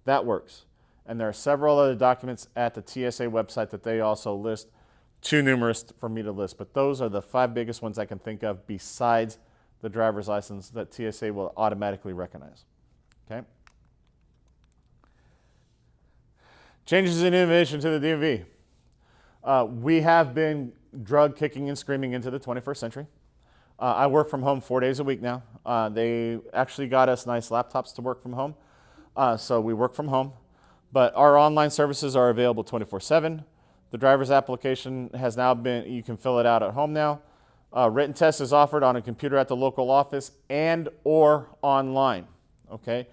That works. And there are several other documents at the TSA website that they also list, too numerous for me to list, but those are the 5 biggest ones I can think of besides the driver's license that TSA will automatically recognize, okay? Changes in innovation to the DMV. We have been drug kicking and screaming into the 21st century. I work from home 4 days a week now. They actually got us nice laptops to work from home, so we work from home. But our online services are available 24/7. The driver's application has now you can fill it out at home now. Written test is offered on a computer at the local office and or online, okay?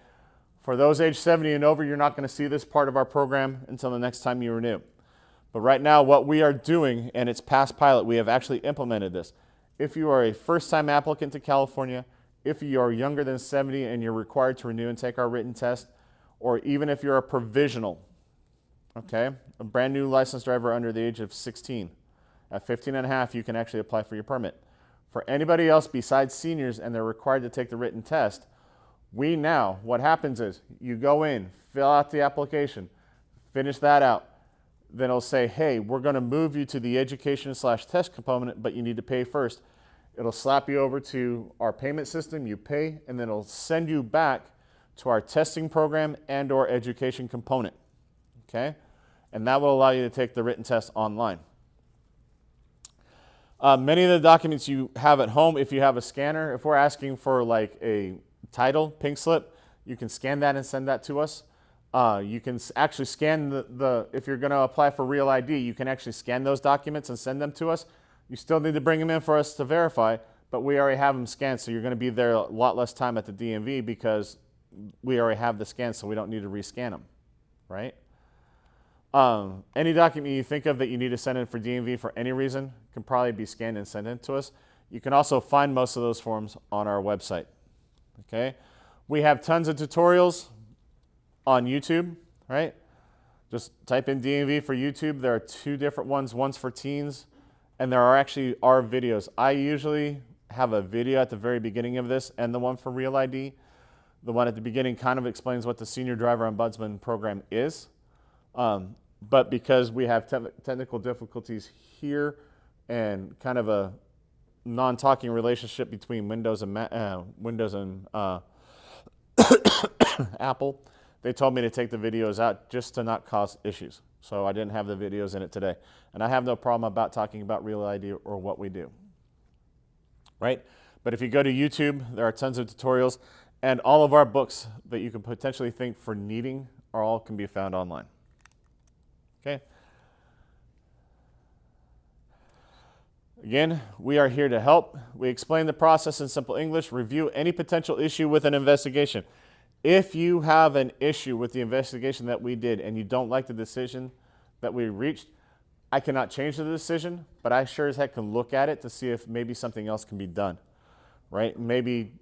For those age 70 and over, you're not going to see this part of our program until the next time you renew. But right now, what we are doing, and it's past pilot, we have actually implemented this. If you are a first-time applicant to California, if you are younger than 70 and you're required to renew and take our written test, or even if you're a provisional, okay, a brand new licensed driver under the age of 16, at 15 and a half, you can actually apply for your permit. For anybody else besides seniors and they're required to take the written test, what happens is you go in, fill out the application, finish that out, then it'll say, hey, we're going to move you to the education/test component, but you need to pay first. It'll slap you over to our payment system, you pay, and then it'll send you back to our testing program and or education component, okay? And that will allow you to take the written test online. Many of the documents you have at home, if you have a scanner, if we're asking for like a title, pink slip, you can scan that and send that to us. You can actually scan if you're going to apply for Real ID, you can actually scan those documents and send them to us. You still need to bring them in for us to verify, but we already have them scanned, so you're going to be there a lot less time at the DMV because we already have the scan, so we don't need to rescan them, right? Any document you think of that you need to send in for DMV for any reason can probably be scanned and sent in to us. You can also find most of those forms on our website, okay? We have tons of tutorials on YouTube, right? Just type in DMV for YouTube. There are 2 different ones. One's for teens, and there are actually videos. I usually have a video at the very beginning of this and the one for Real ID. The one at the beginning kind of explains what the Senior Driver Ombudsman program is. But because we have technical difficulties here and kind of a non-talking relationship between Windows and Apple, they told me to take the videos out just to not cause issues. So I didn't have the videos in it today. And I have no problem about talking about Real ID or what we do, right? But if you go to YouTube, there are tons of tutorials, and all of our books that you can potentially think for needing can be found online. Okay. Again, we are here to help. We explain the process in simple English, review any potential issue with an investigation. If you have an issue with the investigation that we did and you don't like the decision that we reached, I cannot change the decision, but I sure as heck can look at it to see if maybe something else can be done, right? Maybe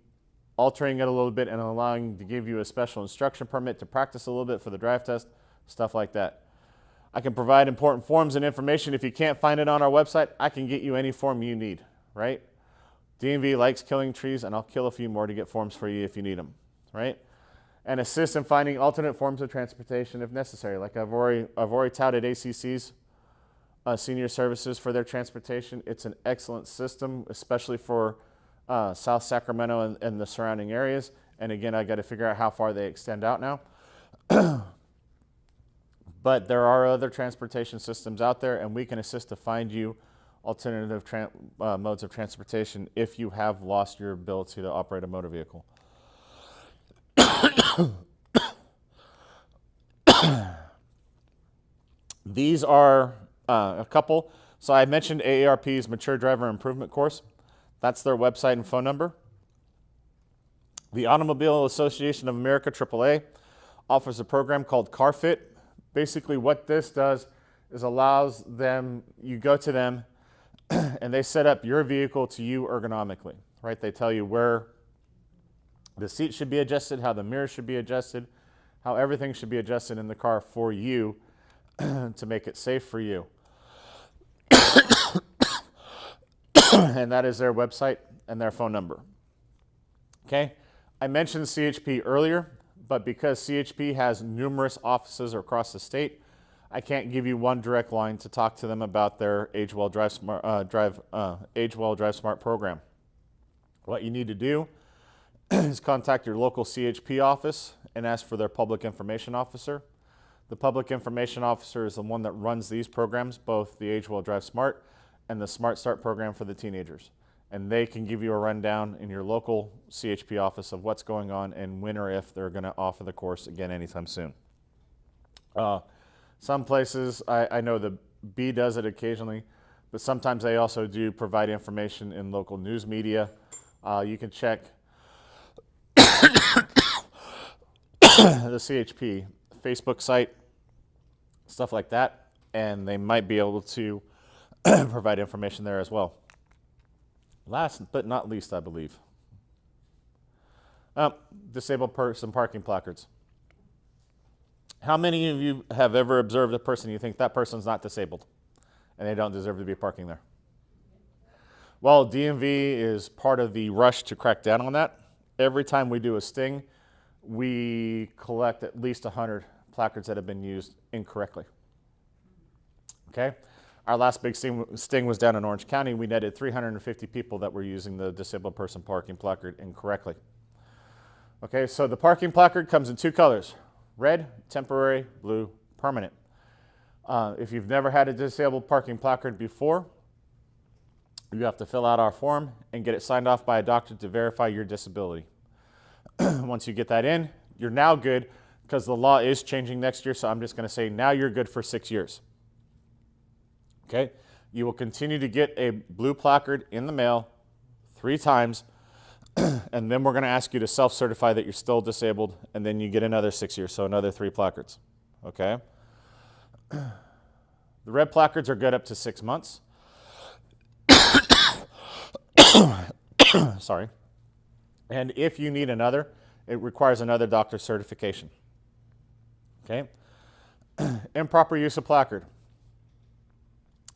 altering it a little bit and allowing to give you a special instruction permit to practice a little bit for the drive test, stuff like that. I can provide important forms and information. If you can't find it on our website, I can get you any form you need, right? DMV likes killing trees, and I'll kill a few more to get forms for you if you need them, right? And assist in finding alternate forms of transportation if necessary. Like I've already touted ACC's senior services for their transportation. It's an excellent system, especially for South Sacramento and the surrounding areas. And again, I got to figure out how far they extend out now. But there are other transportation systems out there, and we can assist to find you alternative modes of transportation if you have lost your ability to operate a motor vehicle. These are a couple. So I mentioned AARP's Mature Driver Improvement Course. That's their website and phone number. The Automobile Association of America, AAA, offers a program called CarFit. Basically what this does is allows them, you go to them and they set up your vehicle to you ergonomically, right? They tell you where the seat should be adjusted, how the mirror should be adjusted, how everything should be adjusted in the car for you to make it safe for you. And that is their website and their phone number. Okay, I mentioned CHP earlier, but because CHP has numerous offices across the state, I can't give you one direct line to talk to them about their Age Well Drive Smart program. What you need to do is contact your local CHP office and ask for their public information officer. The public information officer is the one that runs these programs, both the Age Well Drive Smart and the Smart Start program for the teenagers. And they can give you a rundown in your local CHP office of what's going on and when or if they're going to offer the course again anytime soon. Some places, I know the B does it occasionally, but sometimes they also do provide information in local news media. You can check the CHP Facebook site, stuff like that, and they might be able to provide information there as well. Last but not least, I believe, disabled person parking placards. How many of you have ever observed a person you think that person's not disabled and they don't deserve to be parking there? Well, DMV is part of the rush to crack down on that. Every time we do a sting, we collect at least 100 placards that have been used incorrectly. Okay? Our last big sting was down in Orange County. We netted 350 people that were using the disabled person parking placard incorrectly. Okay, so the parking placard comes in two colors: red, temporary; blue, permanent. If you've never had a disabled parking placard before, you have to fill out our form and get it signed off by a doctor to verify your disability. Once you get that in, you're now good, because the law is changing next year, so I'm just going to say now you're good for 6 years. Okay? You will continue to get a blue placard in the mail 3 times, and then we're going to ask you to self-certify that you're still disabled, and then you get another 6 years, so another 3 placards. Okay? The red placards are good up to 6 months. Sorry. And if you need another, it requires another doctor's certification. Okay? Improper use of placard.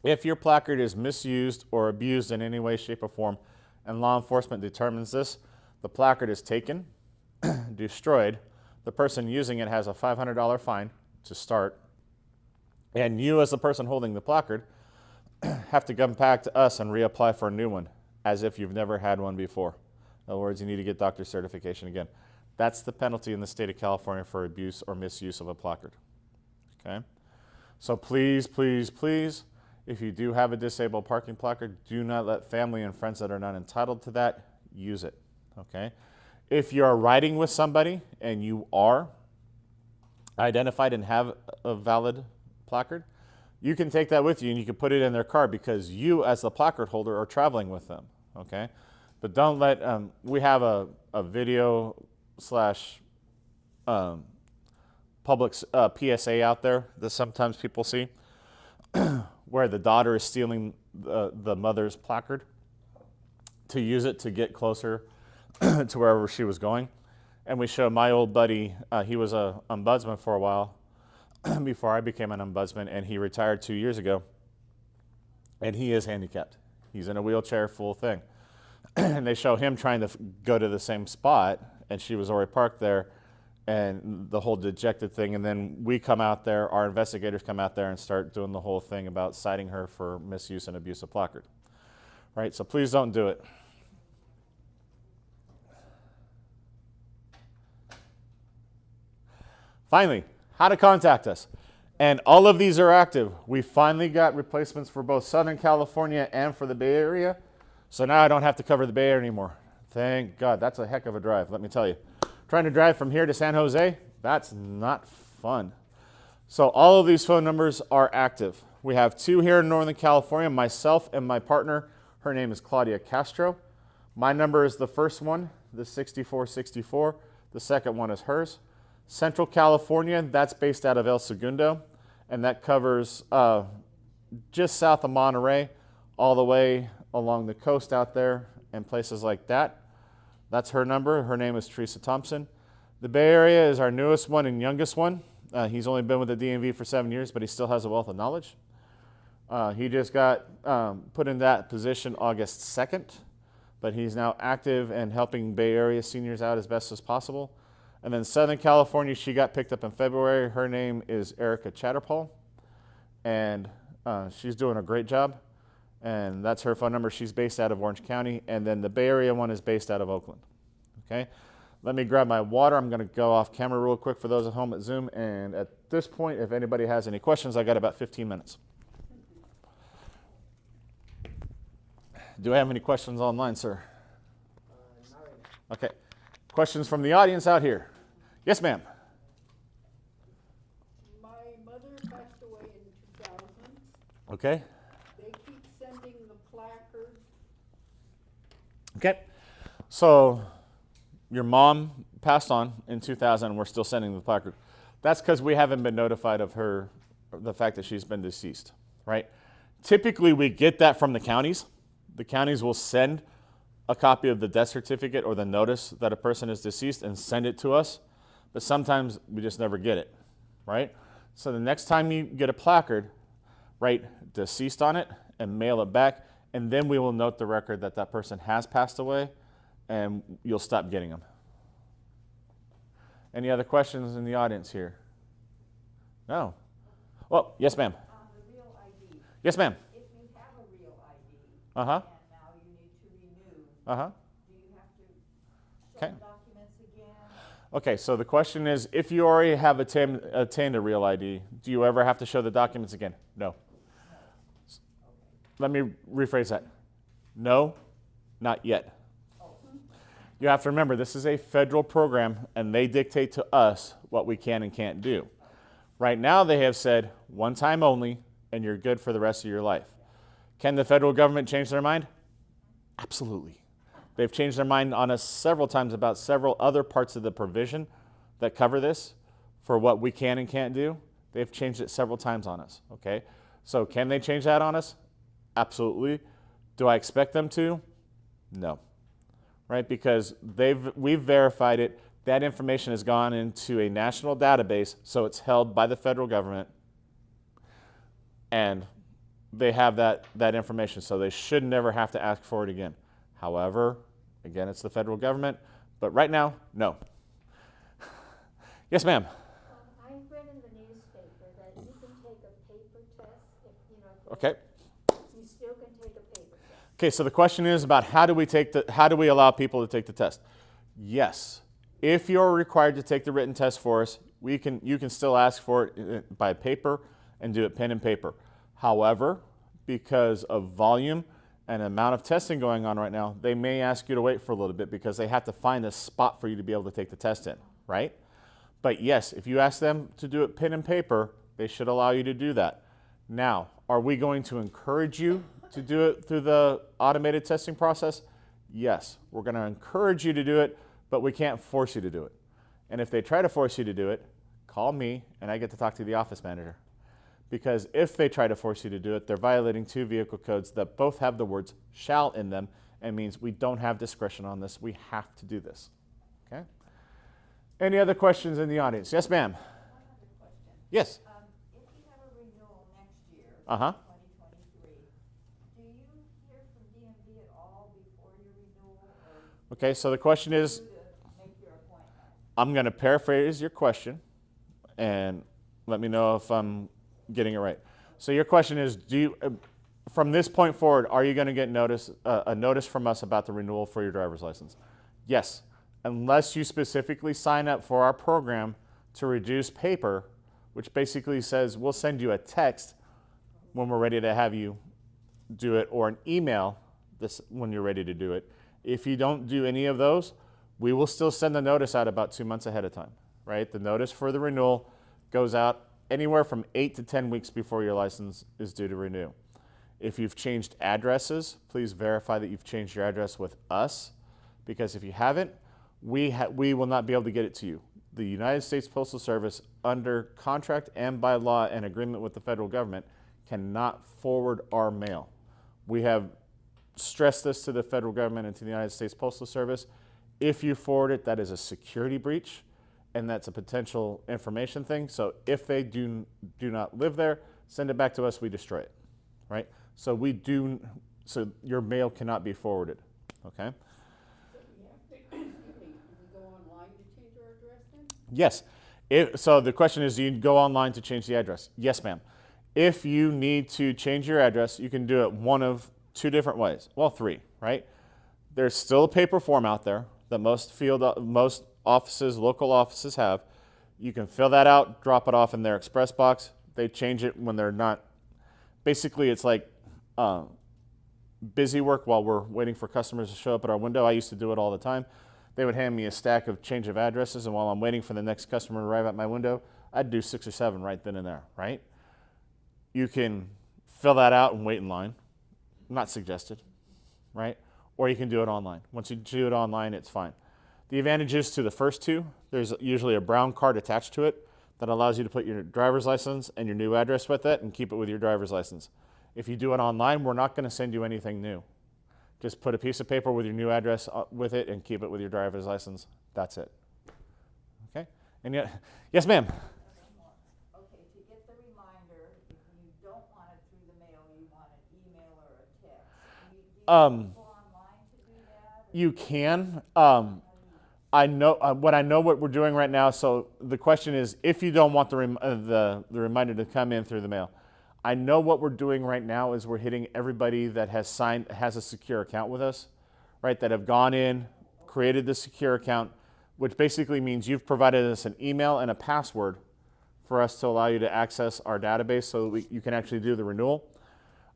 If your placard is misused or abused in any way, shape, or form, and law enforcement determines this, the placard is taken, destroyed, the person using it has a $500 fine to start, and you, as the person holding the placard, have to come back to us and reapply for a new one, as if you've never had one before. In other words, you need to get doctor certification again. That's the penalty in the state of California for abuse or misuse of a placard. Okay? So please, please, please, if you do have a disabled parking placard, do not let family and friends that are not entitled to that use it. Okay? If you are riding with somebody and you are identified and have a valid placard, you can take that with you and you can put it in their car, because you, as the placard holder, are traveling with them. Okay? But don't let, we have a video slash public PSA out there that sometimes people see where the daughter is stealing the mother's placard to use it to get closer to wherever she was going. And we show my old buddy, he was an ombudsman for a while before I became an ombudsman, and he retired 2 years ago. And he is handicapped. He's in a wheelchair, full thing. And they show him trying to go to the same spot, and she was already parked there, and the whole dejected thing. And then we come out there, our investigators come out there and start doing the whole thing about citing her for misuse and abuse of placard. Right? So please don't do it. Finally, how to contact us. And all of these are active. We finally got replacements for both Southern California and for the Bay Area. So now I don't have to cover the Bay Area anymore. Thank God. That's a heck of a drive, let me tell you. Trying to drive from here to San Jose, that's not fun. So all of these phone numbers are active. We have 2 here in Northern California, myself and my partner. Her name is Claudia Castro. My number is the first one, the 6464. The second one is hers. Central California, that's based out of El Segundo, and that covers just south of Monterey, all the way along the coast out there and places like that. That's her number. Her name is Teresa Thompson. The Bay Area is our newest one and youngest one. He's only been with the DMV for 7 years, but he still has a wealth of knowledge. He just got put in that position August 2nd, but he's now active and helping Bay Area seniors out as best as possible. And then Southern California, she got picked up in February. Her name is Erica Chatterpole, and she's doing a great job. And that's her phone number. She's based out of Orange County. And then the Bay Area one is based out of Oakland. Okay? Let me grab my water. I'm going to go off camera real quick for those at home at Zoom. And at this point, if anybody has any questions, I got about 15 minutes. Do I have any questions online, sir? Not right now. Okay. Questions from the audience out here? Yes, ma'am. My mother passed away in 2000. Okay. They keep sending the placards. Okay. So your mom passed on in 2000 and we're still sending the placard. That's because we haven't been notified of her, the fact that she's been deceased, right? Typically, we get that from the counties. The counties will send a copy of the death certificate or the notice that a person is deceased and send it to us, but sometimes we just never get it, right? So the next time you get a placard, write deceased on it and mail it back, and then we will note the record that that person has passed away, and you'll stop getting them. Any other questions in the audience here? No? Well, yes, ma'am. The real ID. Yes, ma'am. If you have a real ID Uh-huh. and now you need to renew, Uh-huh. do you have to show Okay. the documents again? Okay, so the question is, if you already have attained a real ID, do you ever have to show the documents again? No. Let me rephrase that. No, not yet. You have to remember, this is a federal program, and they dictate to us what we can and can't do. Right now, they have said one time only, and you're good for the rest of your life. Can the federal government change their mind? Absolutely. They've changed their mind on us several times about several other parts of the provision that cover this for what we can and can't do. They've changed it several times on us, okay? So can they change that on us? Absolutely. Do I expect them to? No. Right? Because we've verified it. That information has gone into a national database, so it's held by the federal government, and they have that information, so they should never have to ask for it again. However, again, it's the federal government, but right now, no. Yes, ma'am. I read in the newspaper that you can take a paper test if, Okay. you still can take a paper test. Okay, so the question is about how do we allow people to take the test? Yes. If you're required to take the written test for us, you can still ask for it by paper and do it pen and paper. However, because of volume and amount of testing going on right now, they may ask you to wait for a little bit because they have to find a spot for you to be able to take the test in, right? But yes, if you ask them to do it pen and paper, they should allow you to do that. Now, are we going to encourage you to do it through the automated testing process? Yes, we're going to encourage you to do it, but we can't force you to do it. And if they try to force you to do it, call me and I get to talk to the office manager. Because if they try to force you to do it, they're violating 2 vehicle codes that both have the words shall in them, and means we don't have discretion on this. We have to do this. Okay? Any other questions in the audience? Yes, ma'am. One other question. Yes. If you have a renewal next year, Uh-huh. 2023, do you hear from DMV at all before your renewal or Okay, so the question is, do to make your appointment? I'm going to paraphrase your question and let me know if I'm getting it right. So your question is, from this point forward, are you going to get a notice from us about the renewal for your driver's license? Yes, unless you specifically sign up for our program to reduce paper, which basically says we'll send you a text when we're ready to have you do it, or an email when you're ready to do it. If you don't do any of those, we will still send the notice out about 2 months ahead of time, right? The notice for the renewal goes out anywhere from 8 to 10 weeks before your license is due to renew. If you've changed addresses, please verify that you've changed your address with us, because if you haven't, we will not be able to get it to you. The United States Postal Service, under contract and by law and agreement with the federal government, cannot forward our mail. We have stressed this to the federal government and to the United States Postal Service. If you forward it, that is a security breach, and that's a potential information thing. So if they do not live there, send it back to us, we destroy it, right? So so your mail cannot be forwarded, okay? Do we go online to change our address then? Yes. So the question is, do you go online to change the address? Yes, ma'am. If you need to change your address, you can do it one of 2 different ways. Well, 3, right? There's still a paper form out there that most offices, local offices have. You can fill that out, drop it off in their express box. They change it when they're not. Basically, it's like busy work while we're waiting for customers to show up at our window. I used to do it all the time. They would hand me a stack of change of addresses, and while I'm waiting for the next customer to arrive at my window, I'd do 6 or 7 right then and there, right? You can fill that out and wait in line. Not suggested, right? Or you can do it online. Once you do it online, it's fine. The advantages to the first two, there's usually a brown card attached to it that allows you to put your driver's license and your new address with it and keep it with your driver's license. If you do it online, we're not going to send you anything new. Just put a piece of paper with your new address with it and keep it with your driver's license. That's it. Okay? And yet, yes, ma'am. Okay, to get the reminder, if you don't want it through the mail, you want an email or a text. Do you go online to do that? You can. I know what we're doing right now. So the question is, if you don't want the reminder to come in through the mail, I know what we're doing right now is we're hitting everybody that has a secure account with us, right? That have gone in, created the secure account, which basically means you've provided us an email and a password for us to allow you to access our database so you can actually do the renewal.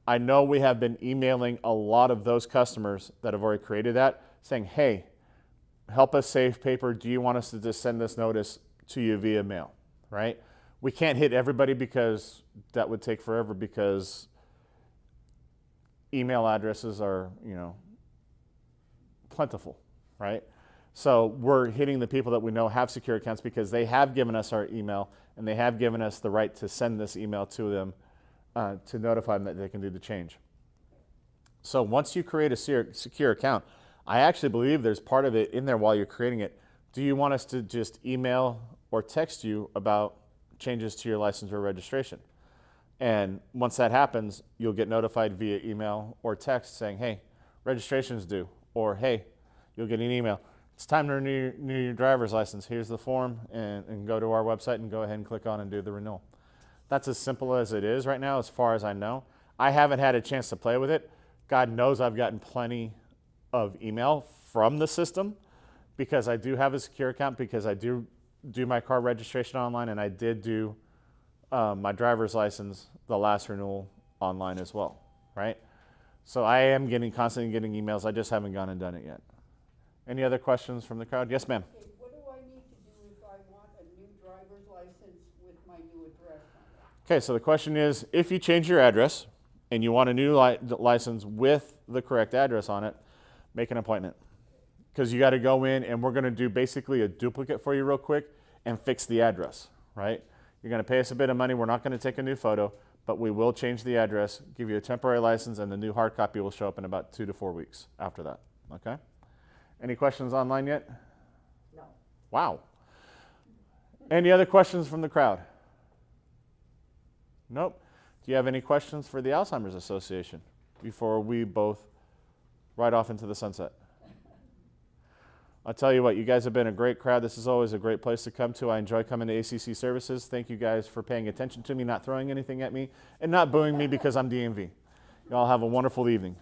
I know we have been emailing a lot of those customers that have already created that, saying, hey, help us save paper. Do you want us to just send this notice to you via mail, right? We can't hit everybody because that would take forever because email addresses are, plentiful, right? So we're hitting the people that we know have secure accounts because they have given us our email and they have given us the right to send this email to them to notify them that they can do the change. So once you create a secure account, I actually believe there's part of it in there while you're creating it. Do you want us to just email or text you about changes to your license or registration? And once that happens, you'll get notified via email or text saying, hey, registration's due, or hey, you'll get an email. It's time to renew your driver's license. Here's the form, and go to our website and go ahead and click on and do the renewal. That's as simple as it is right now, as far as I know. I haven't had a chance to play with it. God knows I've gotten plenty of email from the system because I do have a secure account, because I do my car registration online, and I did do my driver's license, the last renewal, online as well, right? So I am constantly getting emails. I just haven't gone and done it yet. Any other questions from the crowd? Yes, ma'am. Okay, what do I need to do if I want a new driver's license with my new address on it? Okay, so the question is, if you change your address and you want a new license with the correct address on it, make an appointment. Because you got to go in, and we're going to do basically a duplicate for you real quick and fix the address, right? You're going to pay us a bit of money. We're not going to take a new photo, but we will change the address, give you a temporary license, and the new hard copy will show up in about 2 to 4 weeks after that, okay? Any questions online yet? No. Wow. Any other questions from the crowd? Nope. Do you have any questions for the Alzheimer's Association before we both ride off into the sunset? I'll tell you what, you guys have been a great crowd. This is always a great place to come to. I enjoy coming to ACC services. Thank you guys for paying attention to me, not throwing anything at me, and not booing me because I'm DMV. You all have a wonderful evening.